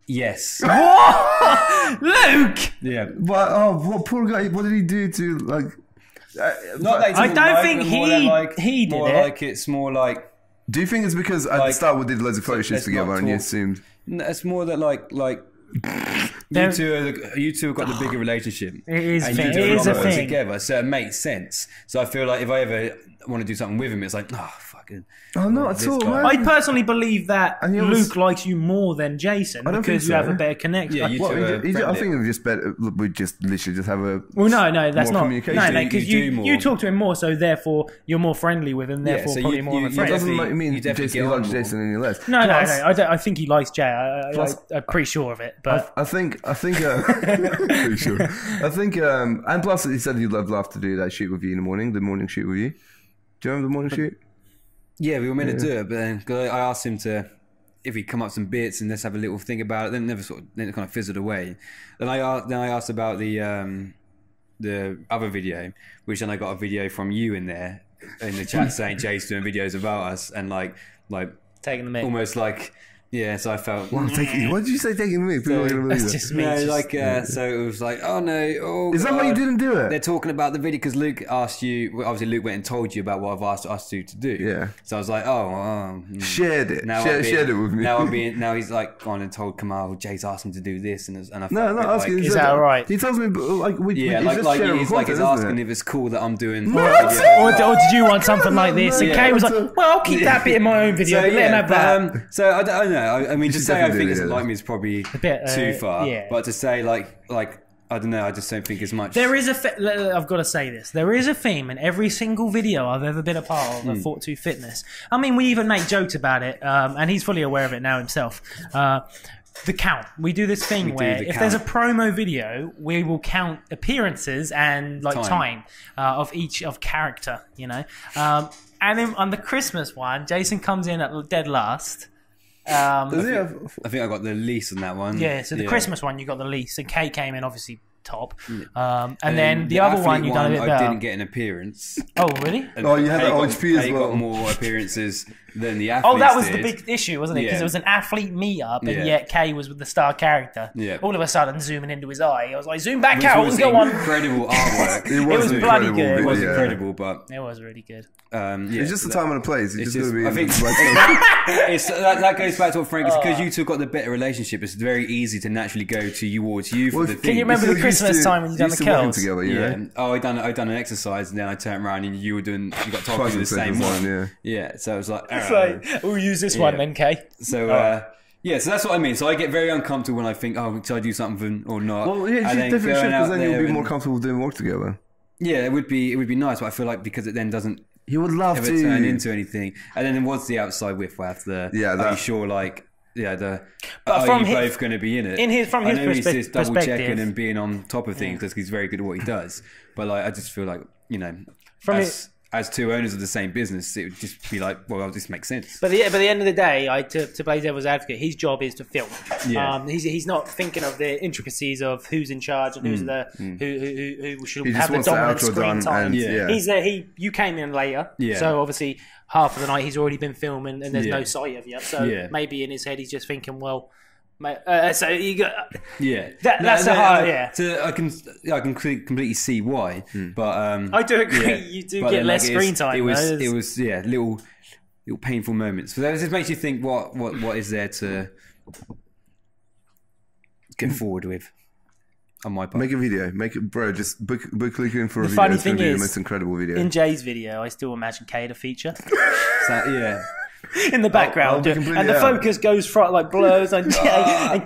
Yes. What? Luke? Yeah. But what poor guy? What did he do to like? Not that I don't think he did more it. Like it's more like. Do you think it's because at the start we did loads of photo shoots together and you assumed? No, it's more that like. You two have got the bigger relationship. It is and thing. You do it is a thing together, so it makes sense. So I feel like if I ever want to do something with him, it's like, fucking. Oh, not at all, man. I personally believe that Luke likes you more than Jason because you have a better connection. Yeah, I think we just literally have a. Well, no, that's not. No, because you talk to him more, so therefore you're more friendly with him. Therefore, so probably more of a friend. It doesn't mean Jason likes Jason any less. No. I think he likes Jay. I'm pretty sure of it. But I think. Pretty sure. I think. And plus, he said he'd love to do that shoot with you in the morning. The morning shoot with you. Do you remember the morning shoot? Yeah, we were meant to do it, but then I asked him if he'd come up with some bits and let's have a little think about it. Then it kind of fizzled away. Then I asked about the other video, which then I got a video from you in there in the chat saying Jay's doing videos about us and like taking the mic, almost like. Yeah, so I felt. What did you say? Taking me? That's just me. No, so it was like, oh no, is that why you didn't do it? They're talking about the video because Luke asked you. Obviously, Luke went and told you about what I've asked us to do. Yeah. So I was like, shared it. Shared it with me. Now he's like gone and told Kamal, Jay's asked him to do this, and I felt is that all right? He tells me like he's asking if it's cool that I'm doing. Or did you want something like this? And Kay was like, well, I'll keep that bit in my own video. Let him have that. So I don't know. I mean, to say I think he doesn't like me is probably a bit too far. Yeah. But to say like I don't know, I just don't think as much. There is I've got to say this. There is a theme in every single video I've ever been a part of Thought to Fitness. I mean, we even make jokes about it, and he's fully aware of it now himself. the count. We do this thing where if there's a promo video, we will count appearances and like time of each of character, you know. And then on the Christmas one, Jason comes in at dead last. I think I got the least on that one. Yeah, so the Christmas one you got the least, and Kay came in obviously top. And then the other one you done a bit better. I didn't get an appearance. Oh really? And you had the OHP as well. Got more appearances than the athletes. Oh, that was the big issue, wasn't it? Because it was an athlete meetup, and yet Kay was with the star character. Yeah. All of a sudden, zooming into his eye, I was like, "Zoom back out, let's go on." Incredible artwork. It was bloody good. It was incredible, but it was really good. It's just the time and the place. It's just going to be. I think that goes back to what Frank is, because you two got the better relationship. It's very easy to naturally go towards you for the thing. Can you remember the Christmas time when you done the curls together? Yeah. Oh, I done an exercise, and then I turned around and you got told to do the same one. Yeah. So I was like, we'll use this one then, Kay. So. So that's what I mean. So I get very uncomfortable when I think, should I do something or not? Well, yeah, it's different because then you'll be more comfortable doing work together. Yeah, it would be nice, but I feel like because it then doesn't. He would love to turn into anything, and then there was the outside whiff where are you sure? Like, but are you both going to be in it? From his perspective, he's just double checking and being on top of things because he's very good at what he does. But like, I just feel like as two owners of the same business, it would just be like, well, this makes sense. But at the end of the day, to play devil's advocate, his job is to film. Yeah. He's not thinking of the intricacies of who's in charge and who's who should have the dominant screen time. He's there. You came in later, so obviously half of the night he's already been filming and there's no sight of you. So maybe in his head he's just thinking, well. So you got that's the hard So I can completely see why, but I do agree. You do get less screen time. It was little painful moments. So that just makes you think what is there to get forward with on my part. Make a video, bro. Just book in for a video. The funny thing is, the most incredible video. In Jay's video, I still imagine Kay to feature. In the background, and the focus goes front like blurs, and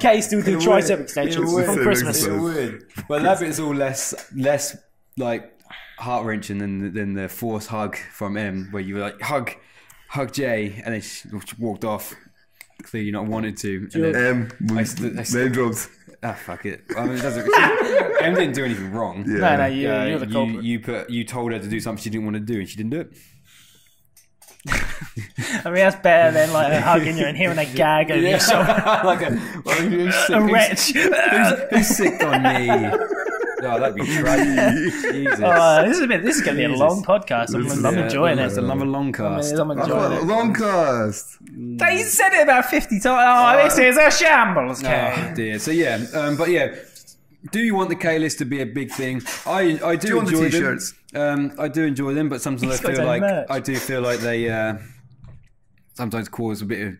Kay still do tricep extensions from Christmas. It would, but that bit's all less like heart wrenching than the forced hug from M, where you were like hug Jay, and then she walked off. Clearly not wanted to. And then name dropped. Ah, fuck it. I mean, M didn't do anything wrong. Yeah. No, you're the culprit. You told her to do something she didn't want to do, and she didn't do it. I mean, that's better than like hugging you and hearing a gag over your shoulder. Like a wretch. Who's sick on me? Oh, that'd be tragic. Jesus. This is going to be a long podcast. I'm enjoying it. It's another long cast. I'm enjoying it. Long cast. They said it about 50 times. This is a shambles. Oh dear. So do you want the K-list to be a big thing? I do enjoy the t-shirts? I do enjoy them, but sometimes I do feel like they sometimes cause a bit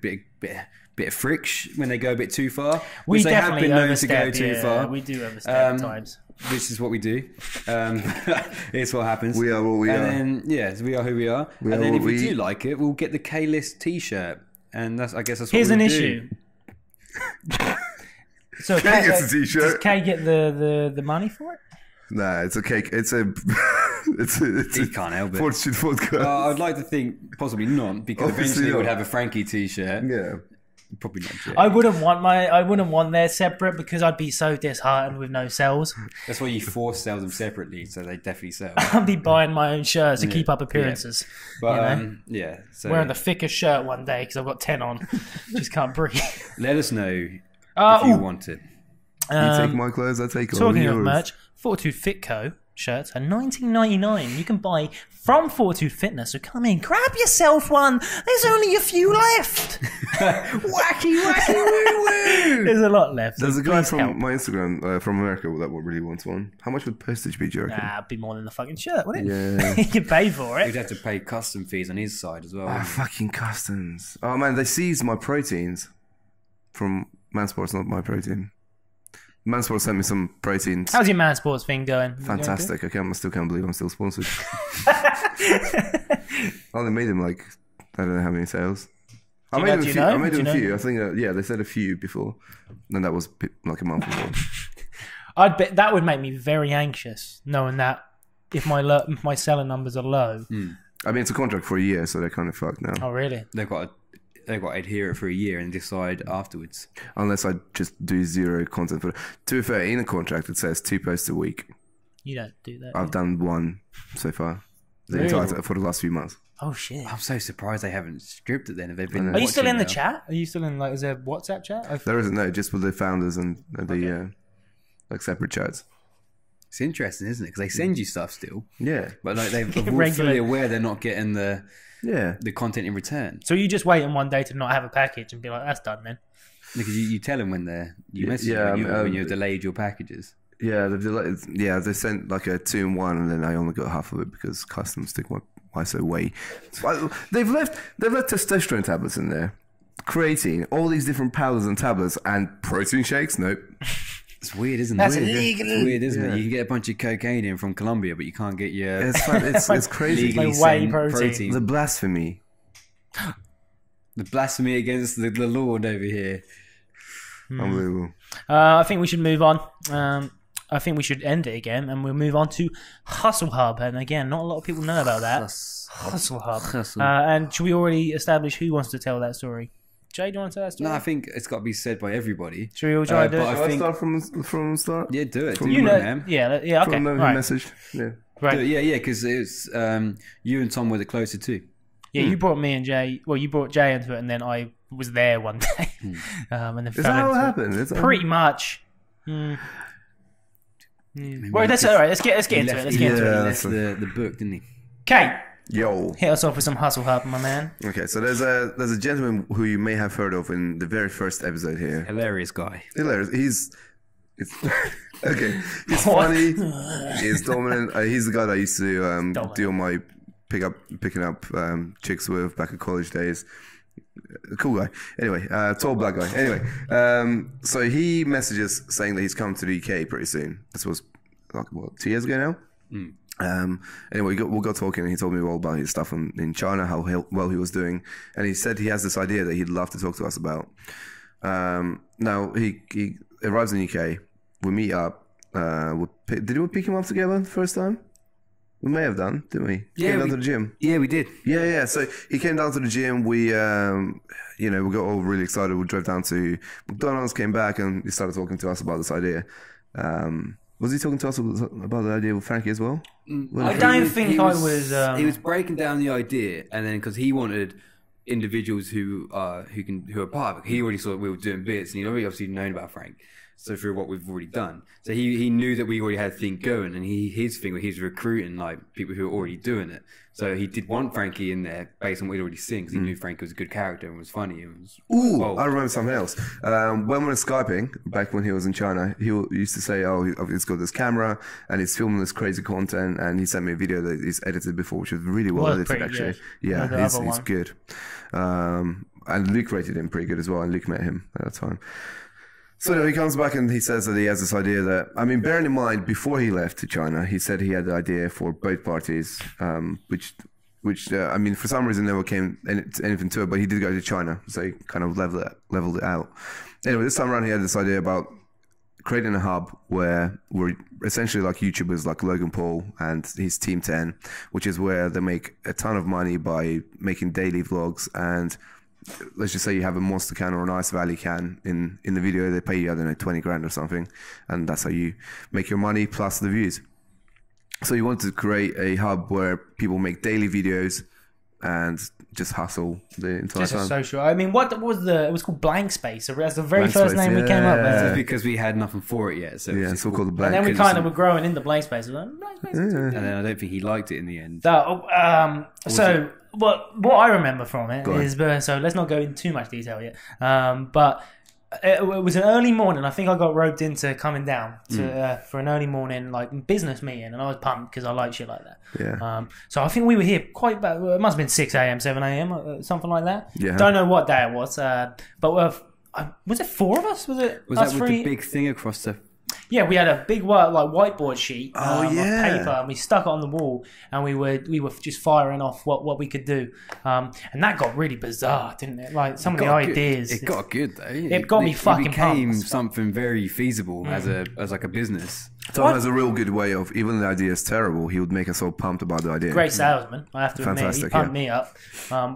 of friction when they go a bit too far. We they have been known to overstep, go too far. We do overstep at times. This is what we do. It's what happens. We are what we are. And then, we are who we are. And then if we do like it, we'll get the K-list T-shirt. And that's what Here's we'll an do. issue. So Kay gets a T-shirt. Does Kay get the money for it? Nah, it's a cake. It's a. He can't help it. Fortitude vodka. I'd like to think possibly not, because eventually he would have a Frankie T-shirt. Yeah. Probably not yet. I wouldn't want theirs separate because I'd be so disheartened with no sales. That's why you sell them separately, so they definitely sell. I'd be buying my own shirts to keep up appearances. But so wearing the thickest shirt one day because I've got 10 on, just can't breathe. Let us know if you want it. You take my clothes, I take all Talking yours. of merch, Fortitude Fitco shirts are $19.99. You can buy from Fortitude Fitness, so come in, grab yourself one. There's only a few left. Wacky woo woo. There's a lot left. There's a guy from my Instagram from America that really wants one. How much would postage be, do you reckon? It'd be more than the fucking shirt, wouldn't it? Yeah. You could pay for it. You'd have to pay custom fees on his side as well. Fucking customs. Oh man, they seized my proteins from Mansports, not my protein. Mansport sent me some proteins. How's your Mansports thing going? Fantastic. I still can't believe I'm still sponsored. I only made them like, I don't know how many sales. I made them a few. I think, they said a few before. And that was like a month before. I'd bet that would make me very anxious, knowing that if my selling numbers are low. I mean, it's a contract for a year, so they're kind of fucked now. Oh, really? They've got to adhere it for a year and decide afterwards. Unless I just do zero content. To be fair, in a contract it says 2 posts a week. You don't do that. I've done 1 so far. For the last few months. Oh shit! I'm so surprised they haven't stripped it. Then if they've been. Are you still in the chat? Are you still in is there a WhatsApp chat? There isn't, no, just with the founders and the separate chats. It's interesting, isn't it? Because they send you stuff still. Yeah, but they're fully aware they're not getting the content in return. So you just waiting one day to not have a package and be like, "That's done, then." Because you tell them when you message when you've delayed your packages. Yeah, they sent like a 2-in-1, and then I only got half of it because customs took my ISO way. They've left testosterone tablets in there, creatine, all these different powders and tablets, and protein shakes. Nope. It's weird, isn't it? That's illegal. It's weird, isn't it? You can get a bunch of cocaine in from Colombia, but you can't get your. It's crazy. Legally whey protein. The blasphemy. The blasphemy against the Lord over here. Unbelievable. I think we should move on. I think we should end it again, and we'll move on to Hustle Hub. And again, not a lot of people know about that. Hustle Hub. And should we already establish who wants to tell that story? Jay, do you want to tell that story? No, I think it's got to be said by everybody. Should we all try to do it? Shall I start from start? Yeah, do it. You know, okay. From the message. Yeah. Right. Yeah, because it's you and Tom were the closer too. Yeah, you brought me and Jay. Well, you brought Jay into it, and then I was there one day. And then is that how it happened? Pretty much. Well, that's all right. Let's get into it. That's the book, didn't he? Okay. Yo, hit us off with some Hustle Hub, my man. Okay, so there's a gentleman who you may have heard of in the very first episode here. Hilarious guy. Hilarious. Okay. He's funny. He's dominant. He's the guy that I used to do all my picking up chicks with back in college days. Cool guy. Anyway, tall black guy. Anyway, so he messages saying that he's coming to the UK pretty soon. This was like 2 years ago now. Anyway, we got talking, and he told me all about his stuff in China, how well he was doing, and he said he has this idea that he'd love to talk to us about. Now he arrives in the UK. We meet up. Did we pick him up together the first time? We may have done, didn't we? Yeah, came down to the gym. Yeah, we did. Yeah. So he came down to the gym. We, we got all really excited. We drove down to McDonald's, came back, and he started talking to us about this idea. Was he talking to us about the idea with Frankie as well? I don't think I was. He was breaking down the idea, and then because he wanted individuals who are part of it. He already saw that we were doing bits, and he'd already obviously known about Frank. So through what we've already done, so he knew that we already had a thing going, and his thing was he's recruiting like people who are already doing it. So he did want Frankie in there based on what he'd already seen, because he knew Frankie was a good character and was funny. And was, I remember something else. When we were Skyping back when he was in China, he used to say, "Oh, he's got this camera and he's filming this crazy content." And he sent me a video that he's edited before, which was really well edited actually. Good. Yeah, he's good. And Luke rated him pretty good as well. And Luke met him at the time. So he comes back and he says that he has this idea that, I mean, bearing in mind, before he left to China, he said he had the idea for both parties, which I mean, for some reason never came anything to it, but he did go to China, so he kind of leveled it out. Anyway, this time around he had this idea about creating a hub where we're essentially like YouTubers like Logan Paul and his Team 10, which is where they make a ton of money by making daily vlogs, and let's just say you have a Monster can or an Ice Valley can in the video, they pay you, I don't know, 20 grand or something, and that's how you make your money plus the views. So you want to create a hub where people make daily videos and just hustle the entire time. Just a social. I mean, what was it was called Blank Space. That's the very first name we came up with. It's because we had nothing for it yet. So it's all called the Blank. And then we kind of were growing into Blank Space. Like, Blank Space. And then I don't think he liked it in the end. What I remember from it is, so let's not go into too much detail yet, but it was an early morning. I think I got roped into coming down for an early morning like business meeting, and I was pumped because I like shit like that. Yeah. So I think we were here quite about, it must have been 6 a.m, 7 a.m, something like that. Yeah. Don't know what day it was, but was it 4 of us? Was that with the big thing across the... Yeah, we had a big whiteboard sheet of paper, and we stuck it on the wall, and we were just firing off what we could do, and that got really bizarre, didn't it? Like some of the ideas. It got good though. It got me fucking pumped. It became something very feasible as like a business. Tom has a real good way of, even the idea is terrible, he would make us all pumped about the idea. Great salesman, I have to admit. He pumped me up.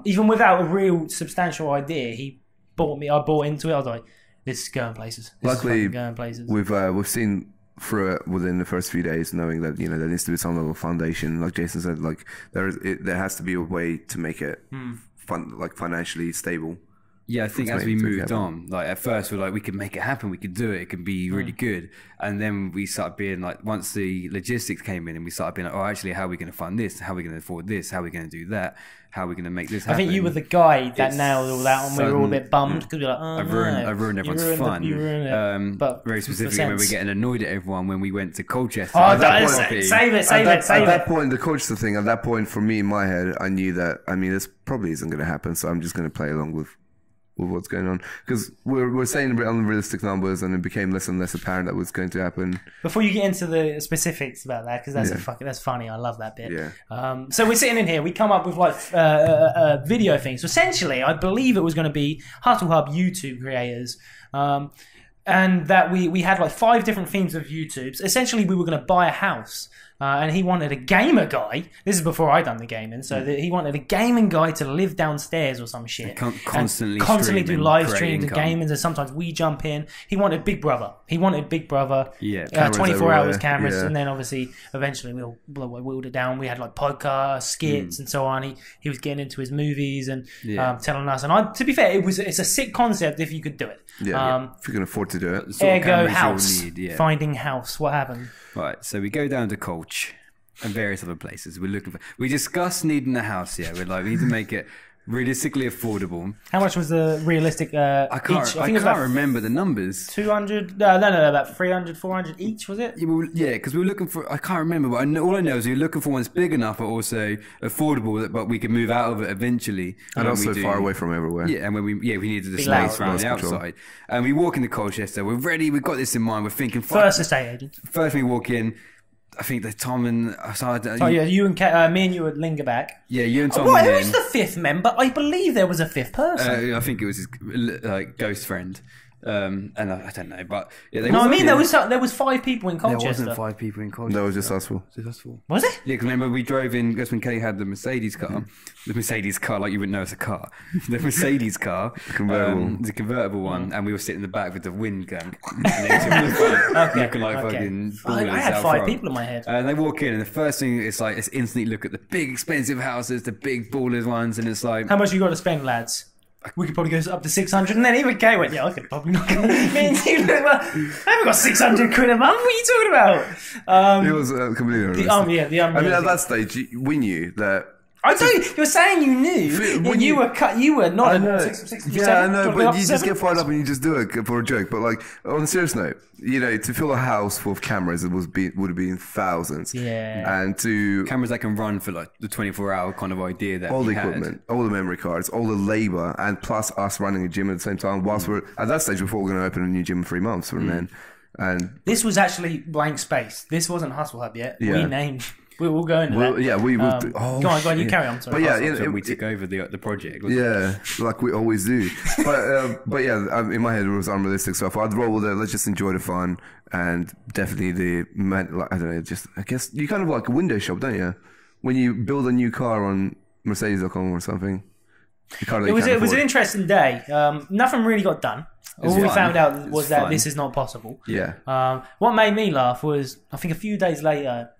Even without a real substantial idea, I bought into it. I was like, this is going places. Luckily, we've seen through it within the first few days, knowing that there needs to be some level of foundation. Like Jason said, like there has to be a way to make it financially stable. Yeah, I think as we moved on, like at first we're like, we could make it happen, we could do it, it could be really good. And then we started being like, once the logistics came in and we started being like, oh, actually, how are we going to fund this? How are we going to afford this? How are we going to do that? How are we going to make this happen? I think you were the guy that nailed all that, and we were all a bit bummed because we were like, oh, I ruined everyone's fun. You ruined it. But very specifically, when we were getting annoyed at everyone when we went to Colchester. Oh, save it. At that point, the Colchester thing, at that point, for me in my head, I knew that, this probably isn't going to happen, so I'm just going to play along with what's going on, because we're saying unrealistic numbers, and it became less and less apparent that was going to happen. Before you get into the specifics about that, because that's funny, I love that bit. Yeah. So we're sitting in here, we come up with like video things. So essentially, I believe it was going to be Hustle Hub YouTube creators. And that we had like 5 different themes of YouTubes. Essentially, we were going to buy a house. And he wanted a gamer guy. This is before I done the gaming, so he wanted a gaming guy to live downstairs or some shit, constantly do live streams and gaming. And sometimes we jump in. He wanted Big Brother. Yeah, 24 hours cameras, and then obviously eventually we whittled it down. We had like podcasts, skits, and so on. He was getting into his movies and telling us. And to be fair, it's a sick concept if you could do it. Yeah, if you can afford to do it. Ergo house, finding house. What happened? Right, so we go down to Colch and various other places. We discuss needing a house. Yeah, we're like, we need to make it realistically affordable. How much was the realistic? I can't remember the numbers. 200? No, about 300, 400 each, was it? Yeah, because we were looking for. I can't remember, but all I know is we were looking for one that's big enough, but also affordable, but we could move out of it eventually. And also far away from everywhere. Yeah, and when we needed the space around the outside. And we walk into Colchester. We're ready. We've got this in mind. We're thinking. First estate agent. First we walk in. I think that Tom and you and me and you would linger back. Yeah, you and Tom. Who was the 5th member? I believe there was a 5th person. I think it was his ghost friend. And I don't know, but there was 5 people in Colchester. There wasn't 5 people in Colchester. There was just us 4. Was it? Yeah, because remember we drove in. That's when Kelly had the Mercedes car. The Mercedes car, like you wouldn't know it's a car. The Mercedes car, the convertible one, and we were sitting in the back with the wind going. Looking like fucking. I had 5 people in my head. And they walk in, and the first thing it's instantly look at the big expensive houses, the big ballers ones, and it's like, how much you got to spend, lads? We could probably go up to 600, and then even Kay went, yeah, I could probably not. Me and you look like, I haven't got 600 quid a month. What are you talking about? It was completely unrealistic. I mean, at that stage, we knew that. I tell you, you're saying you knew. You were not. I know, but you just get fired up and you just do it for a joke. But like on a serious note, to fill a house full of cameras, would have been thousands. Yeah. And to cameras that can run for like the 24-hour kind of idea that all the equipment, all the memory cards, all the labor, and plus us running a gym at the same time. Whilst we're at that stage, before we're going to open a new gym in 3 months from then. And this was actually blank space. This wasn't Hustle Hub yet. Yeah. We named. We'll go into that. Yeah, we will. Go on, you carry on. Sorry. But yeah, we took over the project. Yeah, like we always do. But yeah, in my head it was unrealistic stuff. I'd roll with it. Let's just enjoy the fun, and definitely I don't know. Just I guess you kind of like a window shop, don't you? When you build a new car on Mercedes.com or something. It was an interesting day. Nothing really got done. All we found out was that this is not possible. Yeah. What made me laugh was I think a few days later.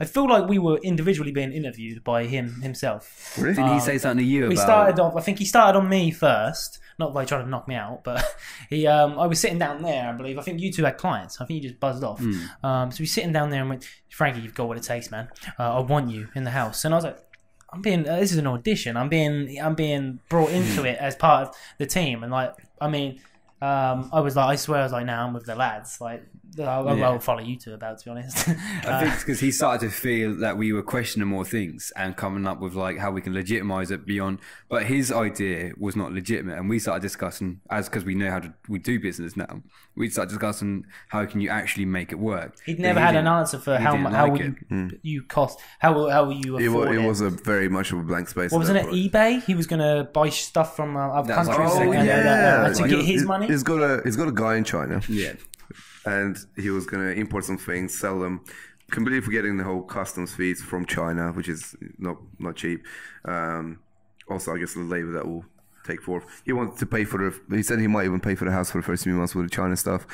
I feel like we were individually being interviewed by himself. Really? Did he say something to you I think he started on me first, not by trying to knock me out, but I was sitting down there, I believe. I think you two had clients. I think you just buzzed off. So he's sitting down there and went, Frankie, you've got what it takes, man. I want you in the house. And I was like, this is an audition. I'm being brought into it as part of the team. And I was like, I swear, I was like, now I'm with the lads. Like, I'll follow you two about, to be honest. I think it's because he started to feel that we were questioning more things and coming up with like how we can legitimize it beyond. But his idea was not legitimate, and we started discussing because we know we do business now. We started discussing how can you actually make it work. He'd never had an answer for how you cost. How will you afford it? It was a very much of a blank space. What wasn't it? eBay. He was going to buy stuff from other countries to get his money. He's got a guy in China. Yeah. and he was going to import some things, sell them. Completely forgetting the whole customs fees from China, which is not cheap. Also, I guess the labor that will take forth. He wanted to pay for he said he might even pay for the house for the first few months with the China stuff.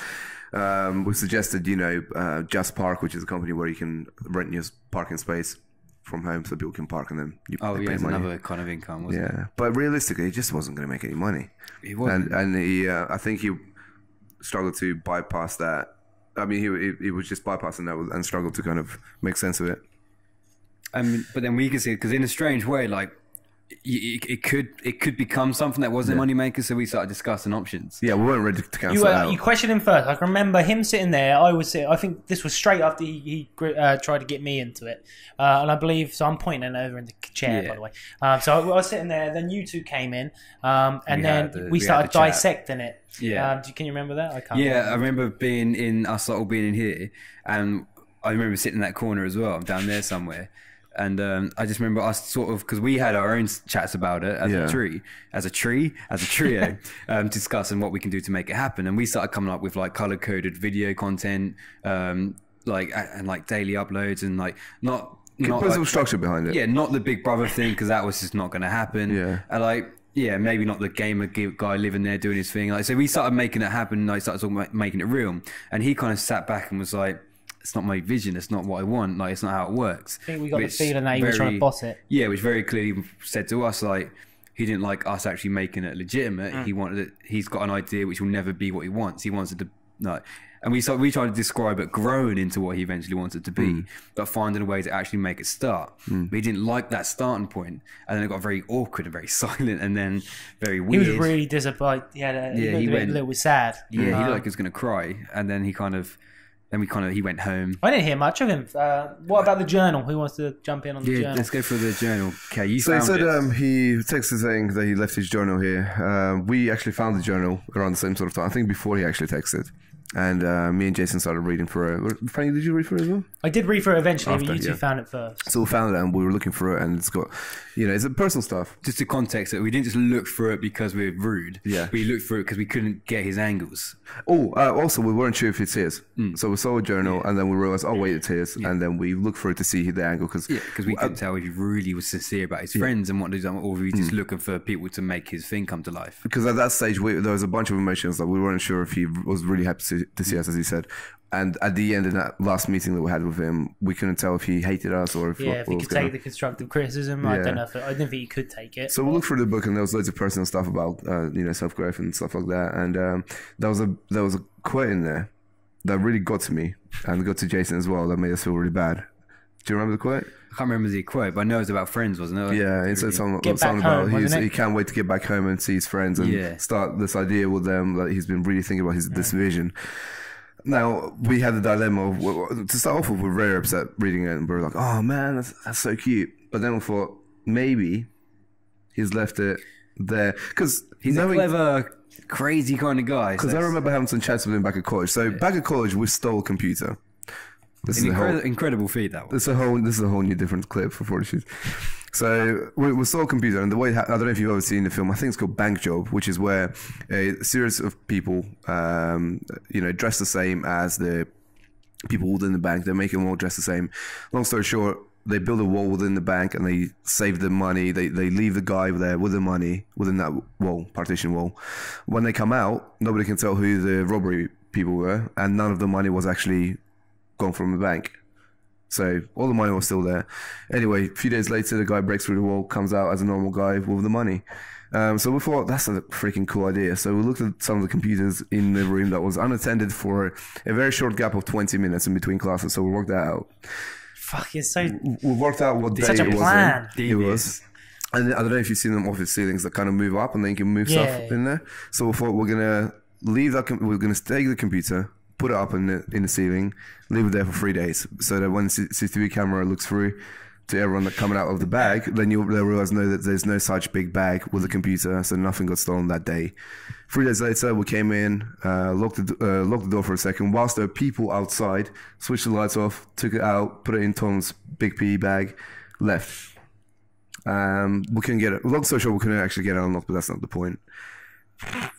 We suggested, Just Park, which is a company where you can rent your parking space from home so people can park, and then it's another kind of income, wasn't it? Yeah, but realistically, he just wasn't going to make any money. He wasn't. And he, I think he struggled to bypass that. I mean, he was just bypassing that and struggled to kind of make sense of it. But then we can see, because in a strange way, like, it could become something that wasn't a moneymaker, so we started discussing options. Yeah, we weren't ready to cancel it out. You questioned him first. I can remember him sitting there. I think this was straight after he tried to get me into it. And I believe, so I'm pointing over in the chair, by the way. So I was sitting there, then you two came in, and then we started dissecting it. Yeah. Can you remember that? I can't remember. I remember us all being in here, and I remember sitting in that corner as well. I'm down there somewhere. And I just remember us sort of, because we had our own chats about it as a trio, discussing what we can do to make it happen. And we started coming up with like color coded video content, like daily uploads, and like not put some structure behind it. Yeah, not the Big Brother thing, because that was just not going to happen. Yeah, and maybe not the gamer guy living there doing his thing. Like, so we started making it happen. And I started talking about making it real, and he kind of sat back and was like, it's not my vision, it's not what I want, like, it's not how it works. I think we got the feeling that he was trying to boss it. Yeah, which very clearly said to us, like, he didn't like us actually making it legitimate. He wanted it, he's got an idea which will never be what he wants. He wants it to, like, and we tried to describe it growing into what he eventually wanted to be, but finding a way to actually make it start. But he didn't like that starting point, and then it got very awkward and very silent, and then very weird. He was really disappointed. He went a little bit sad. Yeah, he looked like he was going to cry, and then he went home. I didn't hear much of him. What about the journal? Who wants to jump in on the journal? Let's go through the journal. Okay, he said he texted saying that he left his journal here. We actually found the journal around the same sort of time. I think before he actually texted. And me and Jason started reading through it. Frank, did you read through it as well? I did read through it eventually, but you two found it first. So we found it and we were looking through it, and it's got, it's a personal stuff. Just to context it, we didn't just look through it because we were rude. Yeah. We looked through it because we couldn't get his angles. Also, we weren't sure if it's his. So we saw a journal, and then we realized, wait, it's his. Yeah. And then we looked for it to see the angle. Because we couldn't tell if he really was sincere about his friends and what he's done, or if he was just looking for people to make his thing come to life. Because at that stage, there was a bunch of emotions that we weren't sure if he was really happy to see us, as he said. And at the end of that last meeting that we had with him, we couldn't tell if he hated us or if if he could take the constructive criticism. I don't know. I didn't think he could take it. So we looked through the book, and there was loads of personal stuff about self growth and stuff like that. And there was a quote in there that really got to me, and got to Jason as well. That made us feel really bad. Do you remember the quote? I can't remember the quote, but I know it was about friends, wasn't it? Yeah, it said something about he can't wait to get back home and see his friends and start this idea with them. Like, he's been really thinking about this vision. Now, we had the dilemma of, to start off with, we were very upset reading it, and we were like, oh man, that's so cute. But then we thought, maybe he's left it there. Because he's a clever, crazy kind of guy. Because I remember having some chats with him back at college. So back at college, we stole a computer. This is an incredible feat, that one. This is a whole new different clip for 40 Shoots. So we saw a computer, and the way, I don't know if you've ever seen the film, I think it's called Bank Job, which is where a series of people, dress the same as the people within the bank. They make them all dress the same. Long story short, they build a wall within the bank, and they save the money. They leave the guy there with the money within that wall, partition wall. When they come out, nobody can tell who the robbery people were, and none of the money was actually gone from the bank. So all the money was still there. Anyway, a few days later, the guy breaks through the wall, comes out as a normal guy with the money. So we thought, that's a freaking cool idea. So we looked at some of the computers in the room that was unattended for a very short gap of 20 minutes in between classes. So we worked that out. Fuck, it's so... We worked out what day such a it plan. was. It was. And I don't know if you've seen them office ceilings that kind of move up and then you can move stuff in there. So we thought, we're going to leave that... We're going to take the computer, put it up in the ceiling, leave it there for 3 days, so that when the CCTV camera looks through to everyone that coming out of the bag, then they'll realize that there's no such big bag with the computer, so nothing got stolen that day. 3 days later, we came in, locked the door for a second, whilst there were people outside, switched the lights off, took it out, put it in Tom's big PE bag, left. We couldn't get it. Long story short, we couldn't actually get it unlocked, but that's not the point.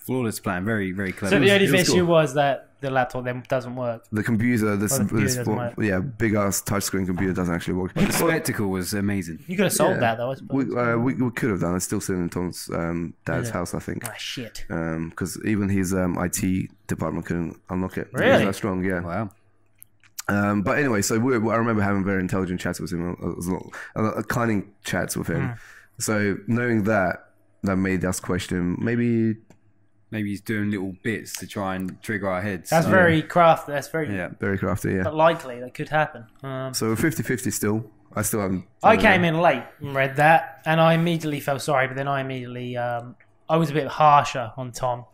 Flawless plan, very, very clever. So the only it was issue cool. was that the laptop then doesn't work. The computer, doesn't work. big ass touchscreen computer doesn't actually work. The spectacle was amazing. You could have sold that though, I suppose. We could have done. It's still sitting in Tom's dad's house, I think. Ah, shit. Because even his IT department couldn't unlock it. Really? It was that strong, yeah. Wow. But anyway, so I remember having very intelligent chats with him, cunning chats with him. So knowing that made us question maybe he's doing little bits to try and trigger our heads. That's very crafty. That's very very crafty, yeah. but likely that could happen. So 50-50 still. I still haven't. I came in late and read that, and I immediately felt sorry. But then I immediately, I was a bit harsher on Tom,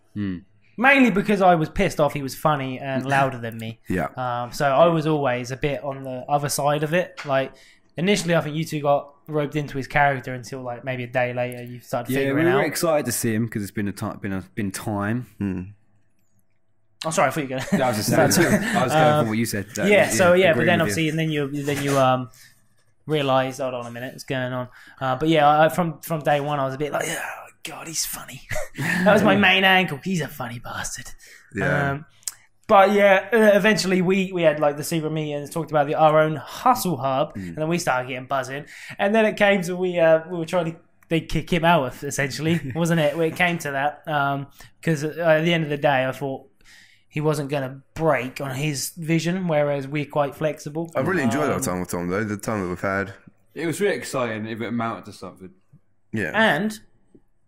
mainly because I was pissed off. He was funny and louder than me. Yeah. So I was always a bit on the other side of it. Like initially, I think you two got roped into his character until like maybe a day later you started figuring we were out. excited to see him because it's been time. I'm sorry, I thought you were going. I was just saying. I was going for what you said. But then obviously, and then you realised, hold on a minute, what's going on? But yeah, from day one, I was a bit like, oh god, he's funny. That was my main angle. He's a funny bastard. Yeah. But yeah, eventually we had like the secret meetings, talked about our own hustle hub, and then we started getting buzzing. And then it came to we were trying to they kick him out, essentially, wasn't it? When it came to that, because at the end of the day, I thought he wasn't going to break on his vision, whereas we're quite flexible. I really enjoyed our time with Tom, though. The time that we've had. It was really exciting if it amounted to something. Yeah. And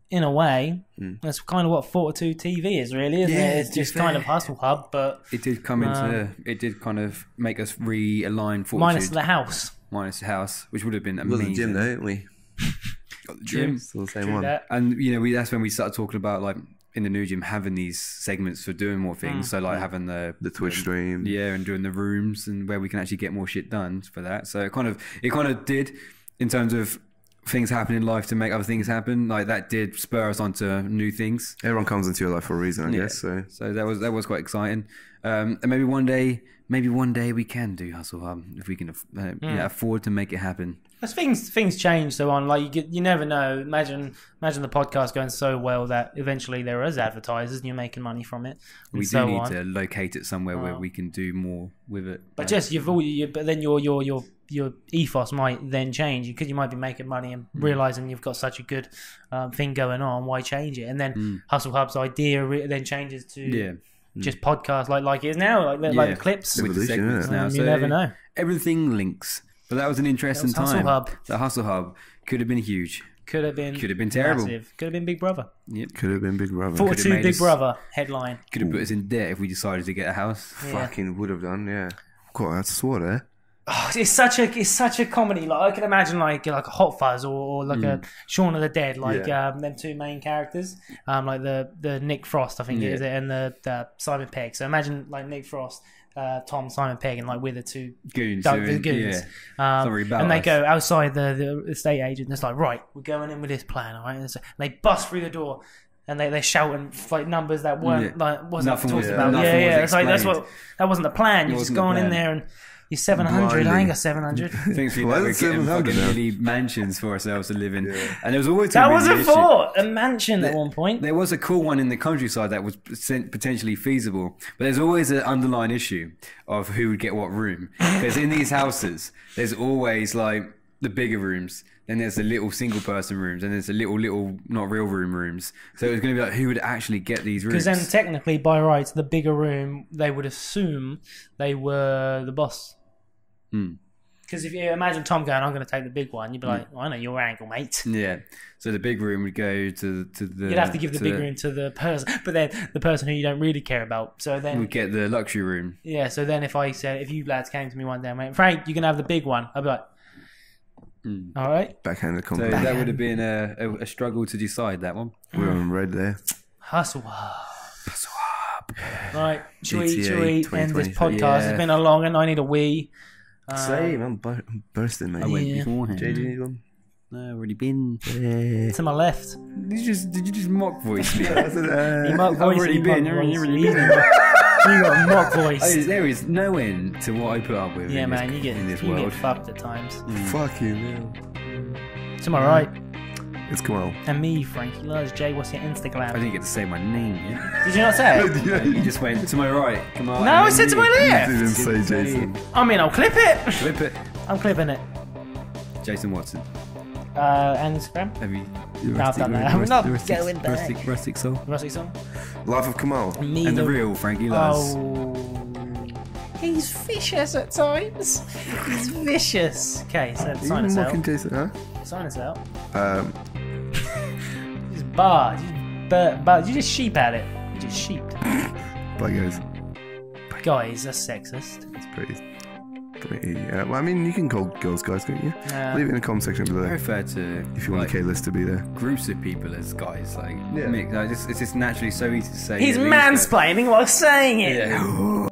in a way, that's kind of what 42 TV is, really, isn't it? It's just kind of hustle hub, but it did come into. It did kind of make us realign Fortitude. minus the house. Minus the house, which would have been We amazing. got the gym, though, didn't we? Got the gym. Still the same True one. that. And that's when we started talking about like in the new gym having these segments for doing more things. So like having the Twitch stream. yeah, and doing the rooms and where we can actually get more shit done for that. So it kind of did in terms of things happen in life to make other things happen. Like that did spur us onto new things. Everyone comes into your life for a reason, I guess. So that was quite exciting. And maybe one day we can do Hustle Hub if we can afford to make it happen. As things change so on, like you never know. Imagine the podcast going so well that eventually there is advertisers and you're making money from it. We do need to locate it somewhere where we can do more with it. But just but then your ethos might then change because you might be making money and realizing you've got such a good thing going on. Why change it? And then Hustle Hub's idea then changes to just podcast like it is now, like the clips. With the segments now. You never know. Everything links. But that was an interesting time. Hustle Hub. The Hustle Hub could have been huge. Could have been terrible. Massive. Could have been Big Brother. Yep. could have been Big Brother. 42 Big Brother headline. Could have put us in debt if we decided to get a house. Fucking would have done, yeah. God, that's swore there. Oh, it's such a comedy. Like I can imagine like a Hot Fuzz or like a Shaun of the Dead, like them two main characters, like the Nick Frost, I think it is, and the Simon Pegg. So imagine like Nick Frost, Tom, Simon Pegg, and like we're the two goons. And they go outside the estate agent. It's like, right, we're going in with this plan, all right? And they bust through the door. And they shout and like numbers that weren't wasn't talked about. It's like that wasn't the plan. You're just going in there and you're 700. I ain't got 700. Things we were getting fucking nearly mansions for ourselves to live in, and there was always that was a thought, a mansion at one point. There was a cool one in the countryside that was potentially feasible, but there's always an underlying issue of who would get what room. Because in these houses, there's always like the bigger rooms. Then there's the little single person rooms, and there's the little not real rooms. So it was going to be like, who would actually get these rooms? Because then technically, by rights, the bigger room, they would assume they were the boss. Because if you imagine Tom going, I'm going to take the big one, you'd be like, well, I know your angle, mate. Yeah. So the big room would go to the... You'd have to give the big room to the person, but then the person who you don't really care about. So then... We'd get the luxury room. Yeah, so then if you lads came to me one day and went, Frank, you can have the big one, I'd be like, all right. Backhanded So compliment. that would have been a struggle to decide, that one. We're on red there. Hustle up. Hustle up. Right, should we GTA end this 2023? podcast? Yeah. It's been a long and I need a wee. Same, I'm bursting, mate. I went Yeah. beforehand. JD, need one? No, already been. To my left. Did you just mock voice me? He mock I've voice. already he been. mock I've voice. already You been. got a mock voice. There is no end to what I put up with. Yeah, in man, this, you get in this you world. get fucked at times. Fucking hell. To my right. It's Kamal. And me, Frankie Lars. Jay, what's your Instagram? I didn't get to say my name yet. Did you not say it? Yeah, You just went to my right. Come on. No, I said to my you left. didn't say Jason. I mean, I'll clip it. Flip it. I'm clipping it. Jason Watson. Instagram. Have you? No, I've done that. I'm not going back. Rustic Soul. Rusty song. Life of Kamal. Me, And the real Frankie Lars. Oh. He's vicious at times. He's vicious. Okay, so sign Even us mocking out. Jason, huh? Sign us out. Um, Just bar. You just sheep at it. You just sheeped. bye guys. Guys, that's sexist. It's pretty. Well, I mean, you can call girls guys, can't you? Leave it in the comment section I below refer to if you want like, the K-list to be there. groups of people as guys. Like, Yeah. it's just naturally so easy to say. He's yeah, these guys. mansplaining while saying it. Yeah.